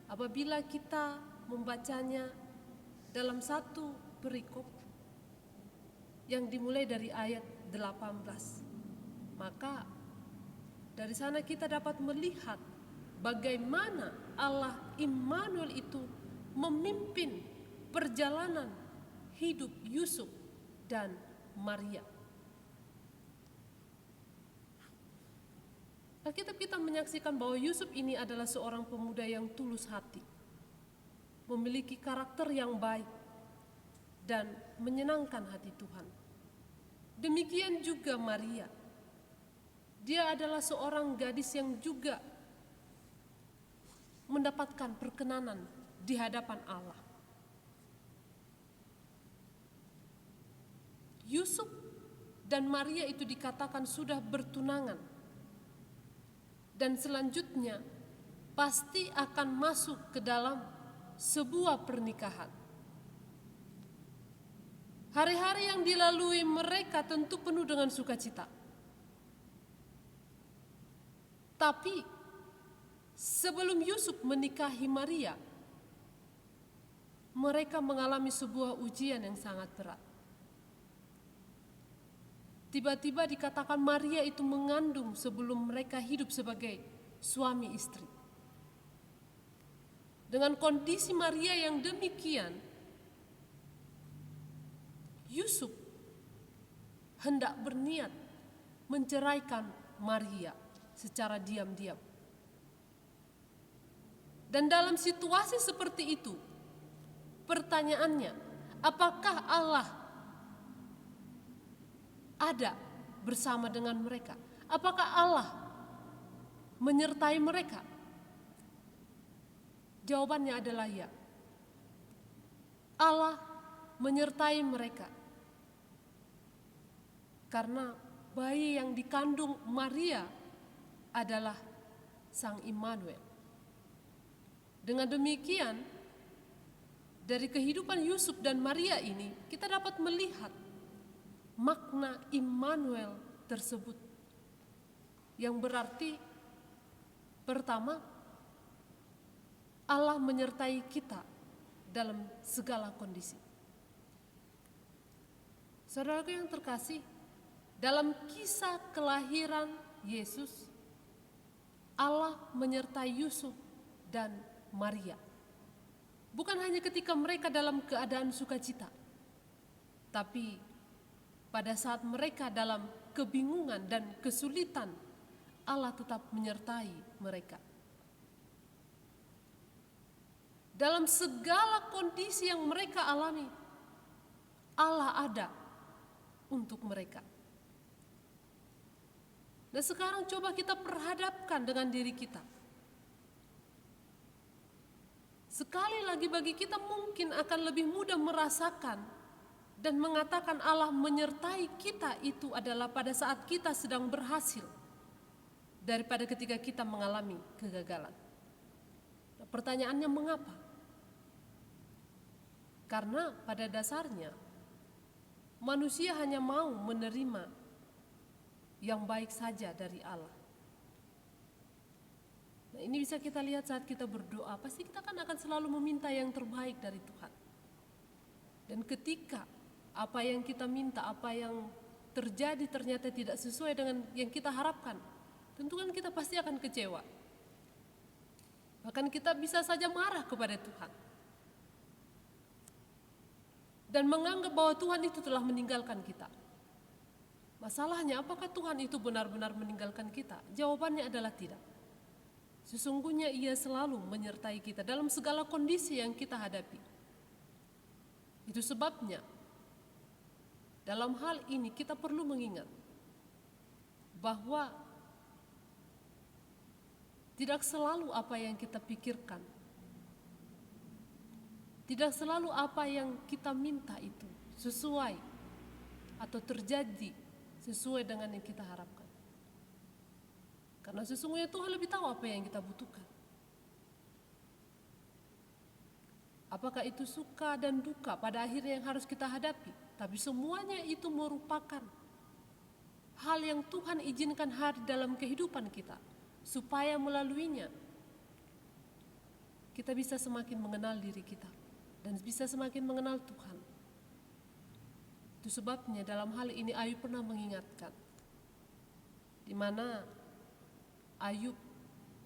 apabila kita membacanya dalam satu perikop yang dimulai dari ayat 18, maka dari sana kita dapat melihat bagaimana Allah Immanuel itu memimpin perjalanan hidup Yusuf dan Maria. Alkitab kita menyaksikan bahwa Yusuf ini adalah seorang pemuda yang tulus hati, memiliki karakter yang baik dan menyenangkan hati Tuhan. Demikian juga Maria. Dia adalah seorang gadis yang juga mendapatkan perkenanan di hadapan Allah. Yusuf dan Maria itu dikatakan sudah bertunangan, dan selanjutnya pasti akan masuk ke dalam sebuah pernikahan. Hari-hari yang dilalui mereka tentu penuh dengan sukacita. Tapi sebelum Yusuf menikahi Maria, mereka mengalami sebuah ujian yang sangat berat. Tiba-tiba dikatakan Maria itu mengandung sebelum mereka hidup sebagai suami istri. Dengan kondisi Maria yang demikian, Yusuf hendak berniat menceraikan Maria secara diam-diam. Dan dalam situasi seperti itu, pertanyaannya, apakah Allah ada bersama dengan mereka? Apakah Allah menyertai mereka? Jawabannya adalah ya. Allah menyertai mereka. Karena bayi yang dikandung Maria adalah Sang Immanuel. Dengan demikian, Dari kehidupan Yusuf dan Maria ini, kita dapat melihat makna Immanuel tersebut, yang berarti pertama, Allah menyertai kita dalam segala kondisi. Saudaraku yang terkasih, dalam kisah kelahiran Yesus, Allah menyertai Yusuf dan Maria. Bukan hanya ketika mereka dalam keadaan sukacita, tapi pada saat mereka dalam kebingungan dan kesulitan, Allah tetap menyertai mereka. Dalam segala kondisi yang mereka alami, Allah ada untuk mereka. Dan sekarang coba kita perhadapkan dengan diri kita. Sekali lagi bagi kita mungkin akan lebih mudah merasakan dan mengatakan Allah menyertai kita itu adalah pada saat kita sedang berhasil daripada ketika kita mengalami kegagalan. Nah, pertanyaannya mengapa? Karena pada dasarnya manusia hanya mau menerima yang baik saja dari Allah. Nah, ini bisa kita lihat saat kita berdoa, pasti kita kan akan selalu meminta yang terbaik dari Tuhan. Dan ketika apa yang kita minta, apa yang terjadi ternyata tidak sesuai dengan yang kita harapkan, tentu kan kita pasti akan kecewa. Bahkan kita bisa saja marah kepada Tuhan. Dan menganggap bahwa Tuhan itu telah meninggalkan kita. Masalahnya, apakah Tuhan itu benar-benar meninggalkan kita? Jawabannya adalah tidak. Sesungguhnya Ia selalu menyertai kita dalam segala kondisi yang kita hadapi. Itu sebabnya dalam hal ini kita perlu mengingat bahwa tidak selalu apa yang kita pikirkan, tidak selalu apa yang kita minta itu sesuai atau terjadi sesuai dengan yang kita harapkan. Karena sesungguhnya Tuhan lebih tahu apa yang kita butuhkan. Apakah itu suka dan duka pada akhirnya yang harus kita hadapi. Tapi semuanya itu merupakan hal yang Tuhan izinkan hadir dalam kehidupan kita. Supaya melaluinya kita bisa semakin mengenal diri kita. Dan bisa semakin mengenal Tuhan. Itu sebabnya dalam hal ini Ayub pernah mengingatkan. Di mana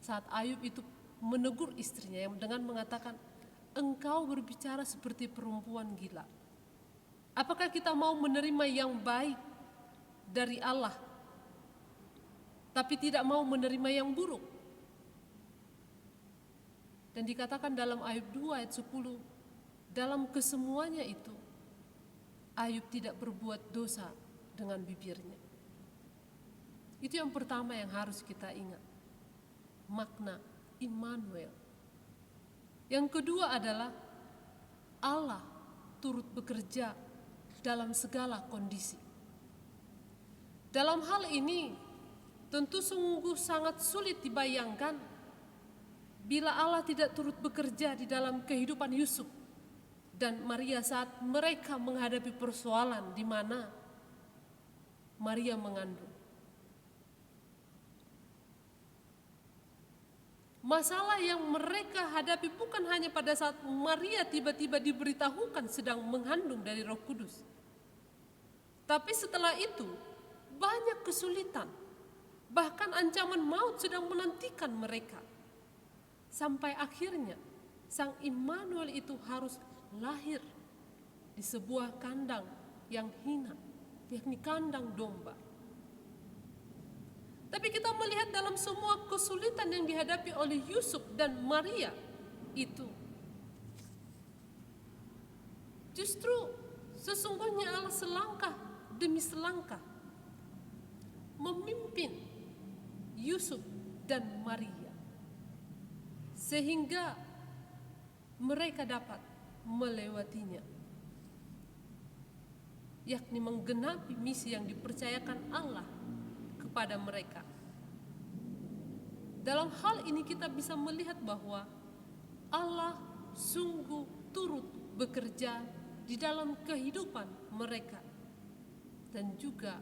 saat Ayub itu menegur istrinya yang dengan mengatakan, engkau berbicara seperti perempuan gila. Apakah kita mau menerima yang baik dari Allah, tapi tidak mau menerima yang buruk? Dan dikatakan dalam Ayub 2 ayat 10, dalam kesemuanya itu, Ayub tidak berbuat dosa dengan bibirnya. Itu yang pertama yang harus kita ingat. Makna Immanuel. Yang kedua adalah Allah turut bekerja dalam segala kondisi. Dalam hal ini tentu sungguh sangat sulit dibayangkan bila Allah tidak turut bekerja di dalam kehidupan Yusuf dan Maria saat mereka menghadapi persoalan di mana Maria mengandung. Masalah yang mereka hadapi bukan hanya pada saat Maria tiba-tiba diberitahukan sedang mengandung dari Roh Kudus. Tapi setelah itu banyak kesulitan, bahkan ancaman maut sedang menantikan mereka. Sampai akhirnya Sang Immanuel itu harus lahir di sebuah kandang yang hina, yakni kandang domba. Tapi kita melihat dalam semua kesulitan yang dihadapi oleh Yusuf dan Maria itu, justru sesungguhnya Allah selangkah demi selangkah memimpin Yusuf dan Maria sehingga mereka dapat melewatinya, yakni menggenapi misi yang dipercayakan Allah kepada mereka. Dalam hal ini kita bisa melihat bahwa Allah sungguh turut bekerja di dalam kehidupan mereka. Dan juga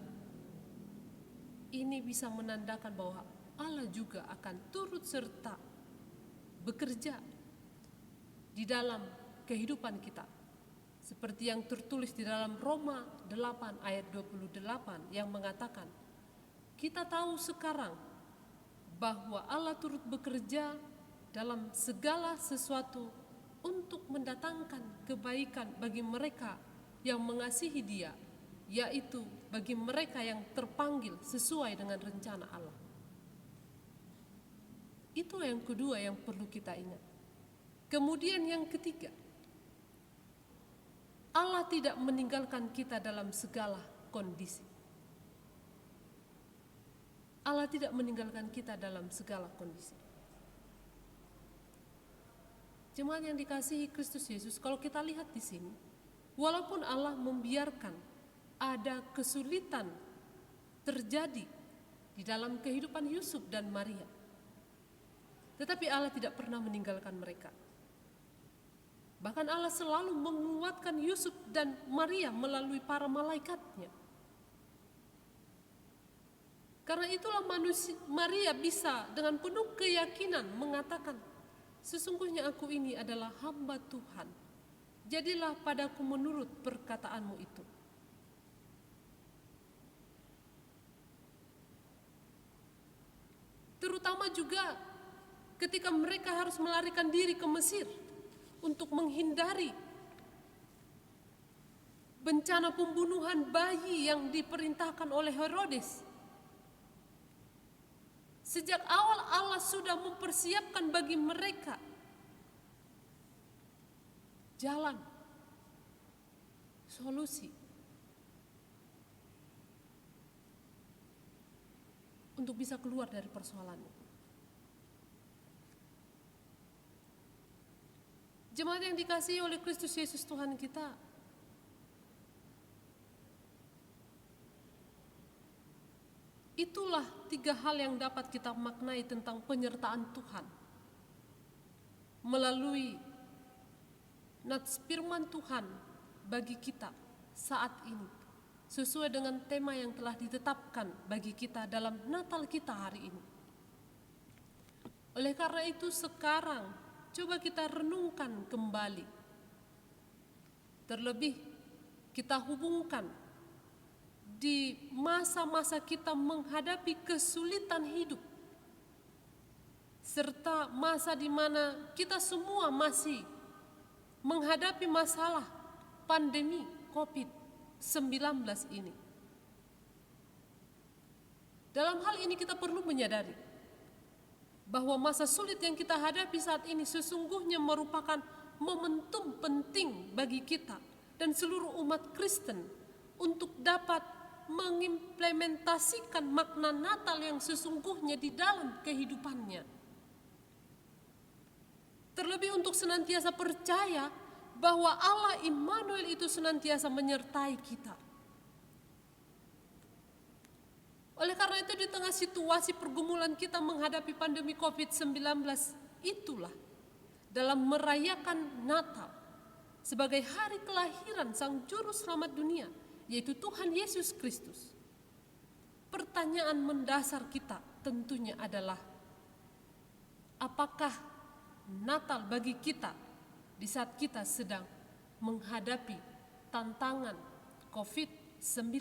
ini bisa menandakan bahwa Allah juga akan turut serta bekerja di dalam kehidupan kita. Seperti yang tertulis di dalam Roma 8 ayat 28 yang mengatakan, kita tahu sekarang bahwa Allah turut bekerja dalam segala sesuatu untuk mendatangkan kebaikan bagi mereka yang mengasihi Dia, yaitu bagi mereka yang terpanggil sesuai dengan rencana Allah. Itu yang kedua yang perlu kita ingat. Kemudian yang ketiga, Allah tidak meninggalkan kita dalam segala kondisi. Allah tidak meninggalkan kita dalam segala kondisi. Jemaat yang dikasihi Kristus Yesus, kalau kita lihat di sini, walaupun Allah membiarkan ada kesulitan terjadi di dalam kehidupan Yusuf dan Maria, tetapi Allah tidak pernah meninggalkan mereka. Bahkan Allah selalu menguatkan Yusuf dan Maria melalui para malaikatnya. Karena itulah Maria bisa dengan penuh keyakinan mengatakan, sesungguhnya aku ini adalah hamba Tuhan. Jadilah padaku menurut perkataanmu itu. Terutama juga ketika mereka harus melarikan diri ke Mesir untuk menghindari bencana pembunuhan bayi yang diperintahkan oleh Herodes. Sejak awal Allah sudah mempersiapkan bagi mereka jalan, solusi untuk bisa keluar dari persoalan ini. Jemaat yang dikasihi oleh Kristus Yesus Tuhan kita, itulah 3 hal yang dapat kita maknai tentang penyertaan Tuhan melalui nats firman Tuhan bagi kita saat ini, sesuai dengan tema yang telah ditetapkan bagi kita dalam Natal kita hari ini. Oleh karena itu sekarang coba kita renungkan kembali. Terlebih kita hubungkan di masa-masa kita menghadapi kesulitan hidup, serta masa di mana kita semua masih menghadapi masalah pandemi COVID-19 ini. Dalam hal ini kita perlu menyadari bahwa masa sulit yang kita hadapi saat ini sesungguhnya merupakan momentum penting bagi kita dan seluruh umat Kristen untuk dapat mengimplementasikan makna Natal yang sesungguhnya di dalam kehidupannya. Terlebih untuk senantiasa percaya bahwa Allah Immanuel itu senantiasa menyertai kita. Oleh karena itu di tengah situasi pergumulan kita menghadapi pandemi COVID-19, itulah dalam merayakan Natal sebagai hari kelahiran Sang Juru Selamat dunia, yaitu Tuhan Yesus Kristus. Pertanyaan mendasar kita tentunya adalah, apakah Natal bagi kita di saat kita sedang menghadapi tantangan COVID-19?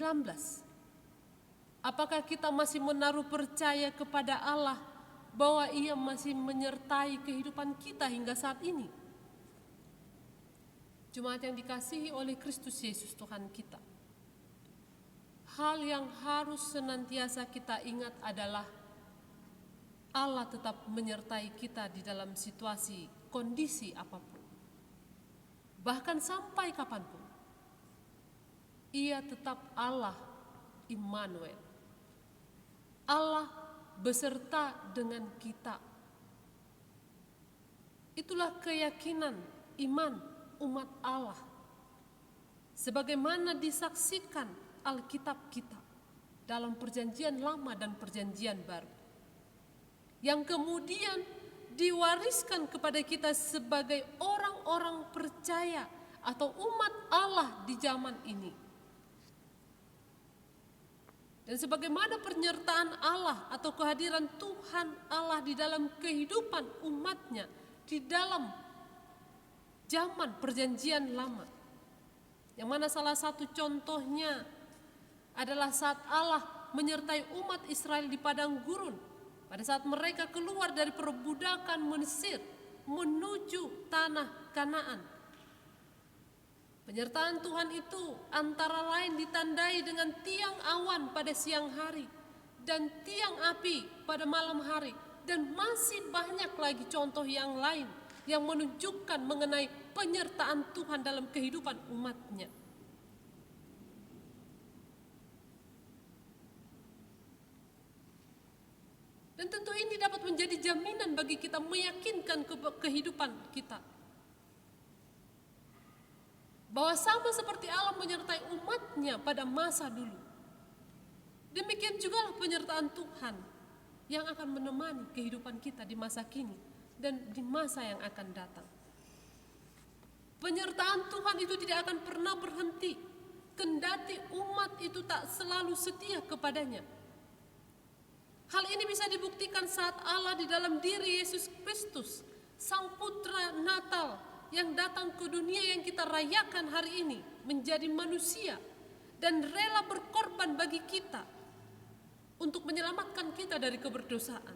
Apakah kita masih menaruh percaya kepada Allah bahwa Ia masih menyertai kehidupan kita hingga saat ini? Jemaat yang dikasihi oleh Kristus Yesus Tuhan kita, hal yang harus senantiasa kita ingat adalah Allah tetap menyertai kita di dalam situasi, kondisi apapun. Bahkan sampai kapanpun, Ia tetap Allah Immanuel. Allah beserta dengan kita. Itulah keyakinan iman umat Allah, sebagaimana disaksikan Alkitab kita dalam Perjanjian Lama dan Perjanjian Baru, yang kemudian diwariskan kepada kita sebagai orang-orang percaya atau umat Allah di zaman ini. Dan sebagaimana penyertaan Allah atau kehadiran Tuhan Allah di dalam kehidupan umatnya di dalam zaman perjanjian lama. Yang mana salah satu contohnya adalah saat Allah menyertai umat Israel di padang gurun. Pada saat mereka keluar dari perbudakan Mesir menuju tanah Kanaan. Penyertaan Tuhan itu antara lain ditandai dengan tiang awan pada siang hari dan tiang api pada malam hari, dan masih banyak lagi contoh yang lain yang menunjukkan mengenai penyertaan Tuhan dalam kehidupan umatnya. Dan tentu ini dapat menjadi jaminan bagi kita, meyakinkan kehidupan kita bahwa sama seperti Allah menyertai umatnya pada masa dulu, demikian juga penyertaan Tuhan yang akan menemani kehidupan kita di masa kini dan di masa yang akan datang. Penyertaan Tuhan itu tidak akan pernah berhenti, kendati umat itu tak selalu setia kepadanya. Hal ini bisa dibuktikan saat Allah di dalam diri Yesus Kristus, Sang Putra Natal yang datang ke dunia yang kita rayakan hari ini, menjadi manusia dan rela berkorban bagi kita untuk menyelamatkan kita dari keberdosaan.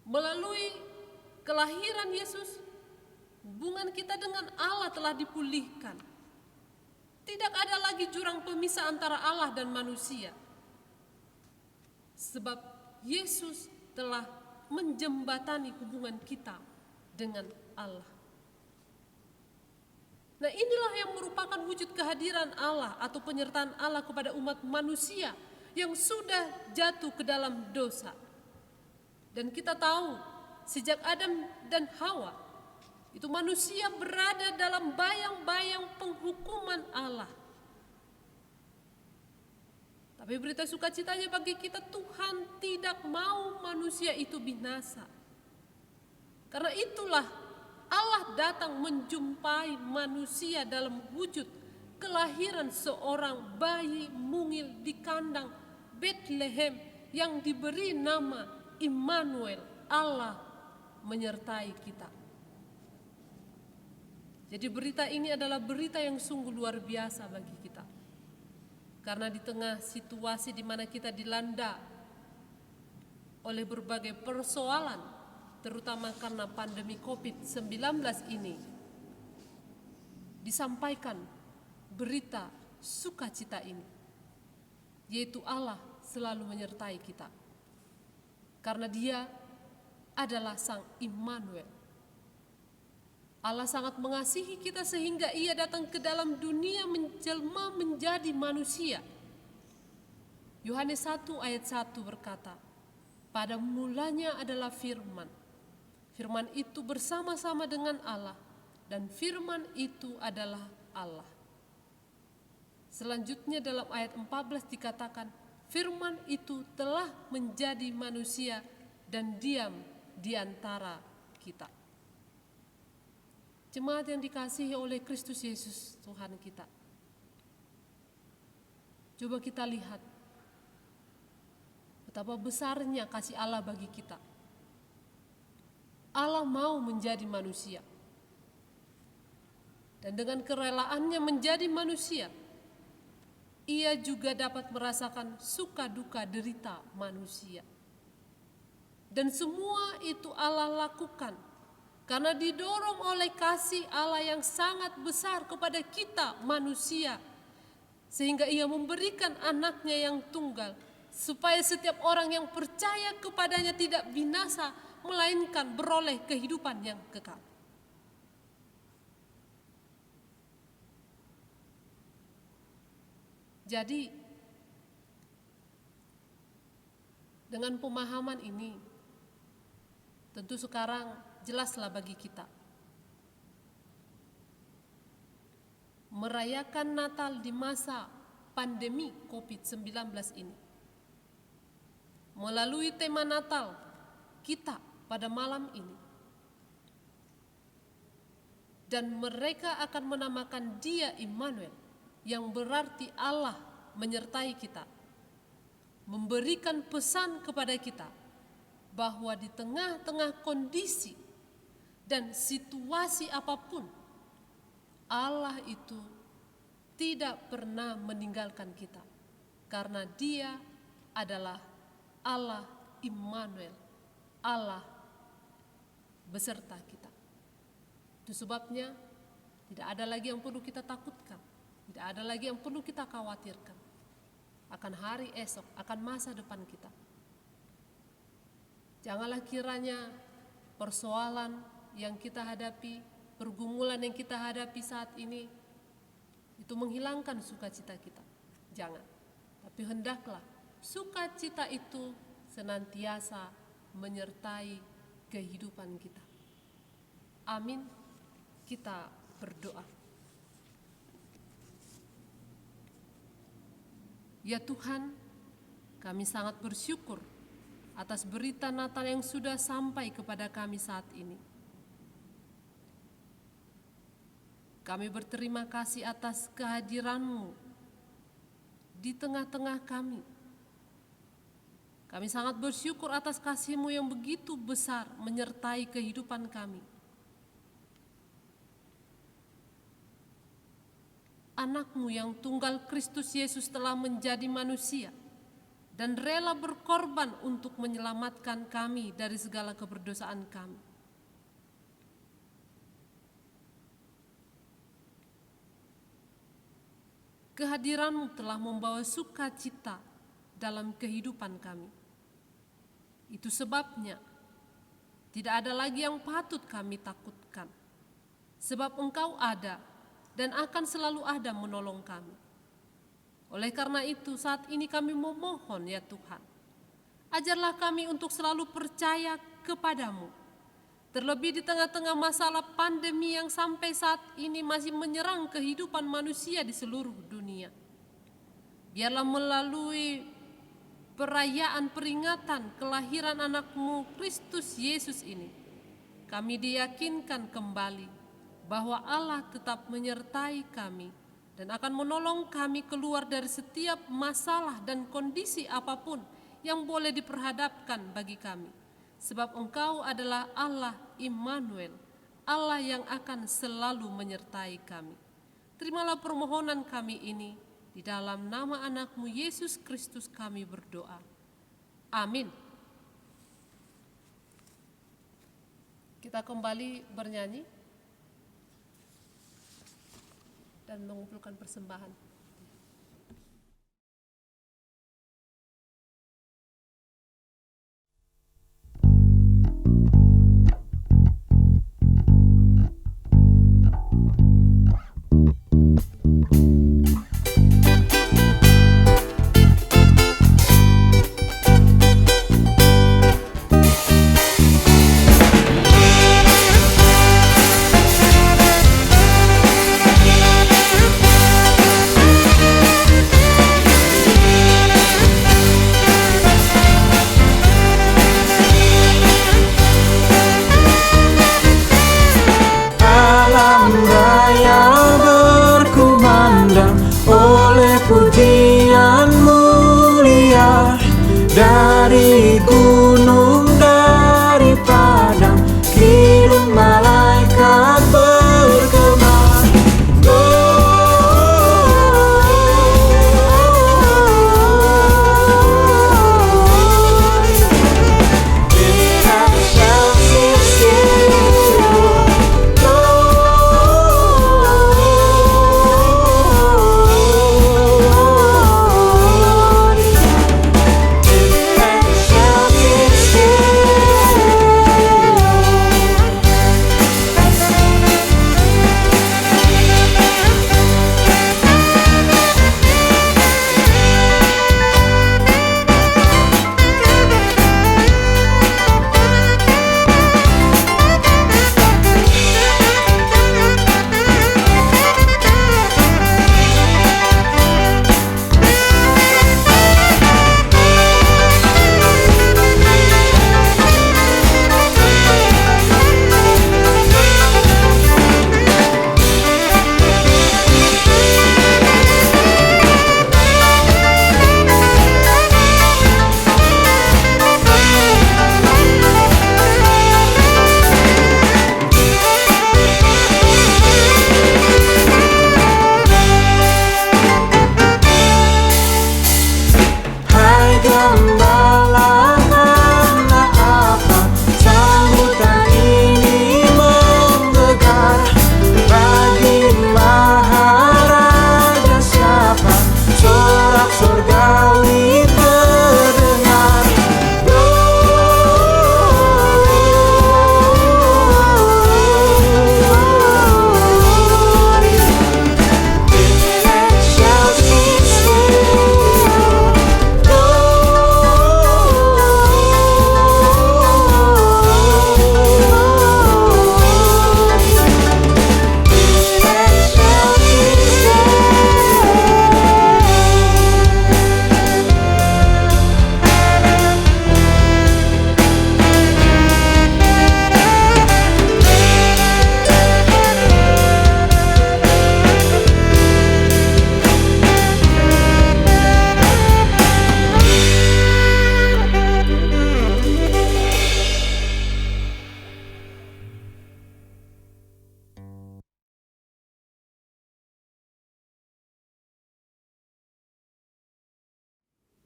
Melalui kelahiran Yesus, hubungan kita dengan Allah telah dipulihkan. Tidak ada lagi jurang pemisah antara Allah dan manusia, sebab Yesus telah menjembatani hubungan kita dengan Allah. Nah, inilah yang merupakan wujud kehadiran Allah atau penyertaan Allah kepada umat manusia yang sudah jatuh ke dalam dosa. Dan kita tahu sejak Adam dan Hawa itu manusia berada dalam bayang-bayang penghukuman Allah. Tapi berita sukacitanya bagi kita, Tuhan tidak mau manusia itu binasa. Karena itulah Allah datang menjumpai manusia dalam wujud kelahiran seorang bayi mungil di kandang Bethlehem yang diberi nama Immanuel, Allah menyertai kita. Jadi berita ini adalah berita yang sungguh luar biasa bagi kita. Karena di tengah situasi di mana kita dilanda oleh berbagai persoalan, terutama karena pandemi COVID-19 ini, disampaikan berita sukacita ini, yaitu Allah selalu menyertai kita. Karena Dia adalah Sang Immanuel. Allah sangat mengasihi kita sehingga Ia datang ke dalam dunia menjelma menjadi manusia. Yohanes 1 ayat 1 berkata, pada mulanya adalah firman. Firman itu bersama-sama dengan Allah, dan firman itu adalah Allah. Selanjutnya dalam ayat 14 dikatakan, firman itu telah menjadi manusia dan diam di antara kita. Jemaat yang dikasihi oleh Kristus Yesus Tuhan kita. Coba kita lihat betapa besarnya kasih Allah bagi kita. Allah mau menjadi manusia. Dan dengan kerelaannya menjadi manusia, Ia juga dapat merasakan suka duka derita manusia. Dan semua itu Allah lakukan karena didorong oleh kasih Allah yang sangat besar kepada kita manusia, sehingga Ia memberikan anaknya yang tunggal, supaya setiap orang yang percaya kepadanya tidak binasa, melainkan beroleh kehidupan yang kekal. Jadi, dengan pemahaman ini, tentu sekarang jelaslah bagi kita. Merayakan Natal di masa pandemi COVID-19 ini. Melalui tema Natal kita pada malam ini dan mereka akan menamakan Dia Immanuel, yang berarti Allah menyertai kita, memberikan pesan kepada kita bahwa di tengah-tengah kondisi dan situasi apapun, Allah itu tidak pernah meninggalkan kita, karena Dia adalah Allah Immanuel, Allah beserta kita. Itu sebabnya tidak ada lagi yang perlu kita takutkan, tidak ada lagi yang perlu kita khawatirkan akan hari esok, akan masa depan kita. Janganlah kiranya persoalan yang kita hadapi, pergumulan yang kita hadapi saat ini itu menghilangkan sukacita kita. Jangan. Tapi hendaklah sukacita itu senantiasa menyertai kehidupan kita. Amin. Kita berdoa. Ya Tuhan, kami sangat bersyukur atas berita Natal yang sudah sampai kepada kami saat ini. Kami berterima kasih atas kehadiran-Mu di tengah-tengah kami. Kami sangat bersyukur atas kasih-Mu yang begitu besar menyertai kehidupan kami. Anak-Mu yang tunggal Kristus Yesus telah menjadi manusia dan rela berkorban untuk menyelamatkan kami dari segala keberdosaan kami. Kehadiran-Mu telah membawa sukacita dalam kehidupan kami. Itu sebabnya tidak ada lagi yang patut kami takutkan, sebab Engkau ada dan akan selalu ada menolong kami. Oleh karena itu saat ini kami memohon ya Tuhan, ajarlah kami untuk selalu percaya kepadamu, terlebih di tengah-tengah masalah pandemi yang sampai saat ini masih menyerang kehidupan manusia di seluruh dunia. Biarlah melalui perayaan peringatan kelahiran anak-Mu Kristus Yesus ini, kami diyakinkan kembali bahwa Allah tetap menyertai kami dan akan menolong kami keluar dari setiap masalah dan kondisi apapun yang boleh diperhadapkan bagi kami. Sebab Engkau adalah Allah Immanuel, Allah yang akan selalu menyertai kami. Terimalah permohonan kami ini, di dalam nama anak-Mu Yesus Kristus kami berdoa. Amin. Kita kembali bernyanyi dan mengumpulkan persembahan.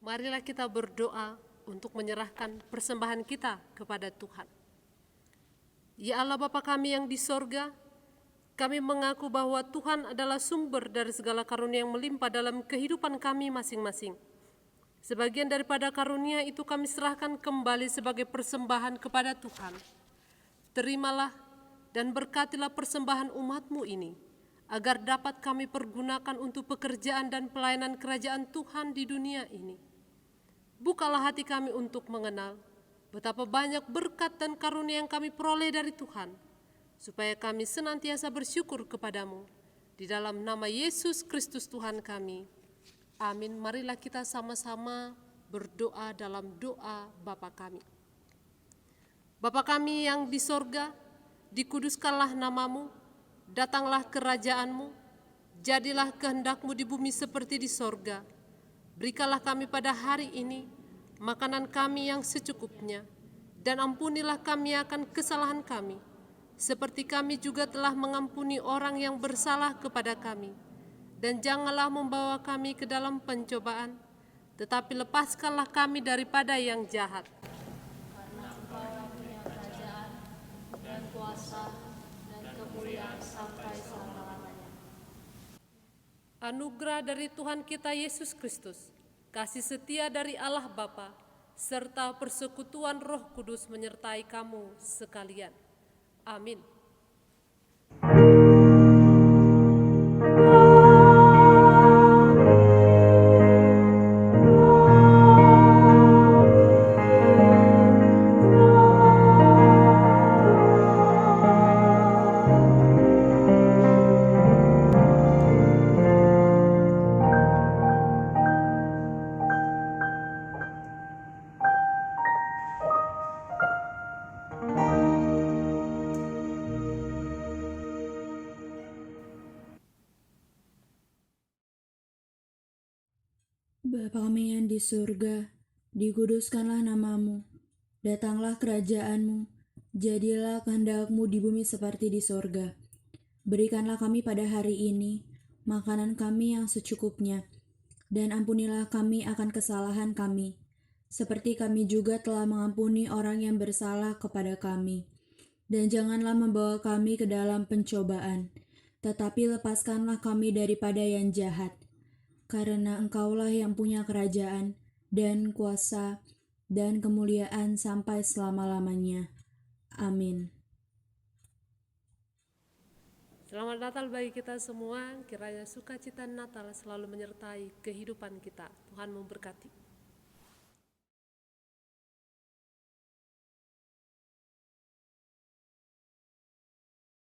Marilah kita berdoa untuk menyerahkan persembahan kita kepada Tuhan. Ya Allah Bapa kami yang di sorga, kami mengaku bahwa Tuhan adalah sumber dari segala karunia yang melimpah dalam kehidupan kami masing-masing. Sebagian daripada karunia itu kami serahkan kembali sebagai persembahan kepada Tuhan. Terimalah dan berkatilah persembahan umat-Mu ini, agar dapat kami pergunakan untuk pekerjaan dan pelayanan kerajaan Tuhan di dunia ini. Bukalah hati kami untuk mengenal betapa banyak berkat dan karunia yang kami peroleh dari Tuhan, supaya kami senantiasa bersyukur kepadamu. Di dalam nama Yesus Kristus Tuhan kami. Amin. Marilah kita sama-sama berdoa dalam doa Bapa kami. Bapa kami yang di sorga, dikuduskanlah namamu, datanglah kerajaanmu, jadilah kehendak-Mu di bumi seperti di sorga. Berikanlah kami pada hari ini makanan kami yang secukupnya, dan ampunilah kami akan kesalahan kami, seperti kami juga telah mengampuni orang yang bersalah kepada kami. Dan janganlah membawa kami ke dalam pencobaan, tetapi lepaskanlah kami daripada yang jahat. Karena Engkau yang punya kerajaan dan kuasa dan kemuliaan sampai selama-lamanya. Anugerah dari Tuhan kita Yesus Kristus, kasih setia dari Allah Bapa, serta persekutuan Roh Kudus menyertai kamu sekalian. Amin. Bapa kami yang di surga, dikuduskanlah namamu, datanglah kerajaanmu, jadilah kehendak-Mu di bumi seperti di surga. Berikanlah kami pada hari ini makanan kami yang secukupnya, dan ampunilah kami akan kesalahan kami, seperti kami juga telah mengampuni orang yang bersalah kepada kami. Dan janganlah membawa kami ke dalam pencobaan, tetapi lepaskanlah kami daripada yang jahat. Karena Engkaulah yang punya kerajaan dan kuasa dan kemuliaan sampai selama-lamanya. Amin. Selamat Natal bagi kita semua, kiranya sukacita Natal selalu menyertai kehidupan kita. Tuhan memberkati.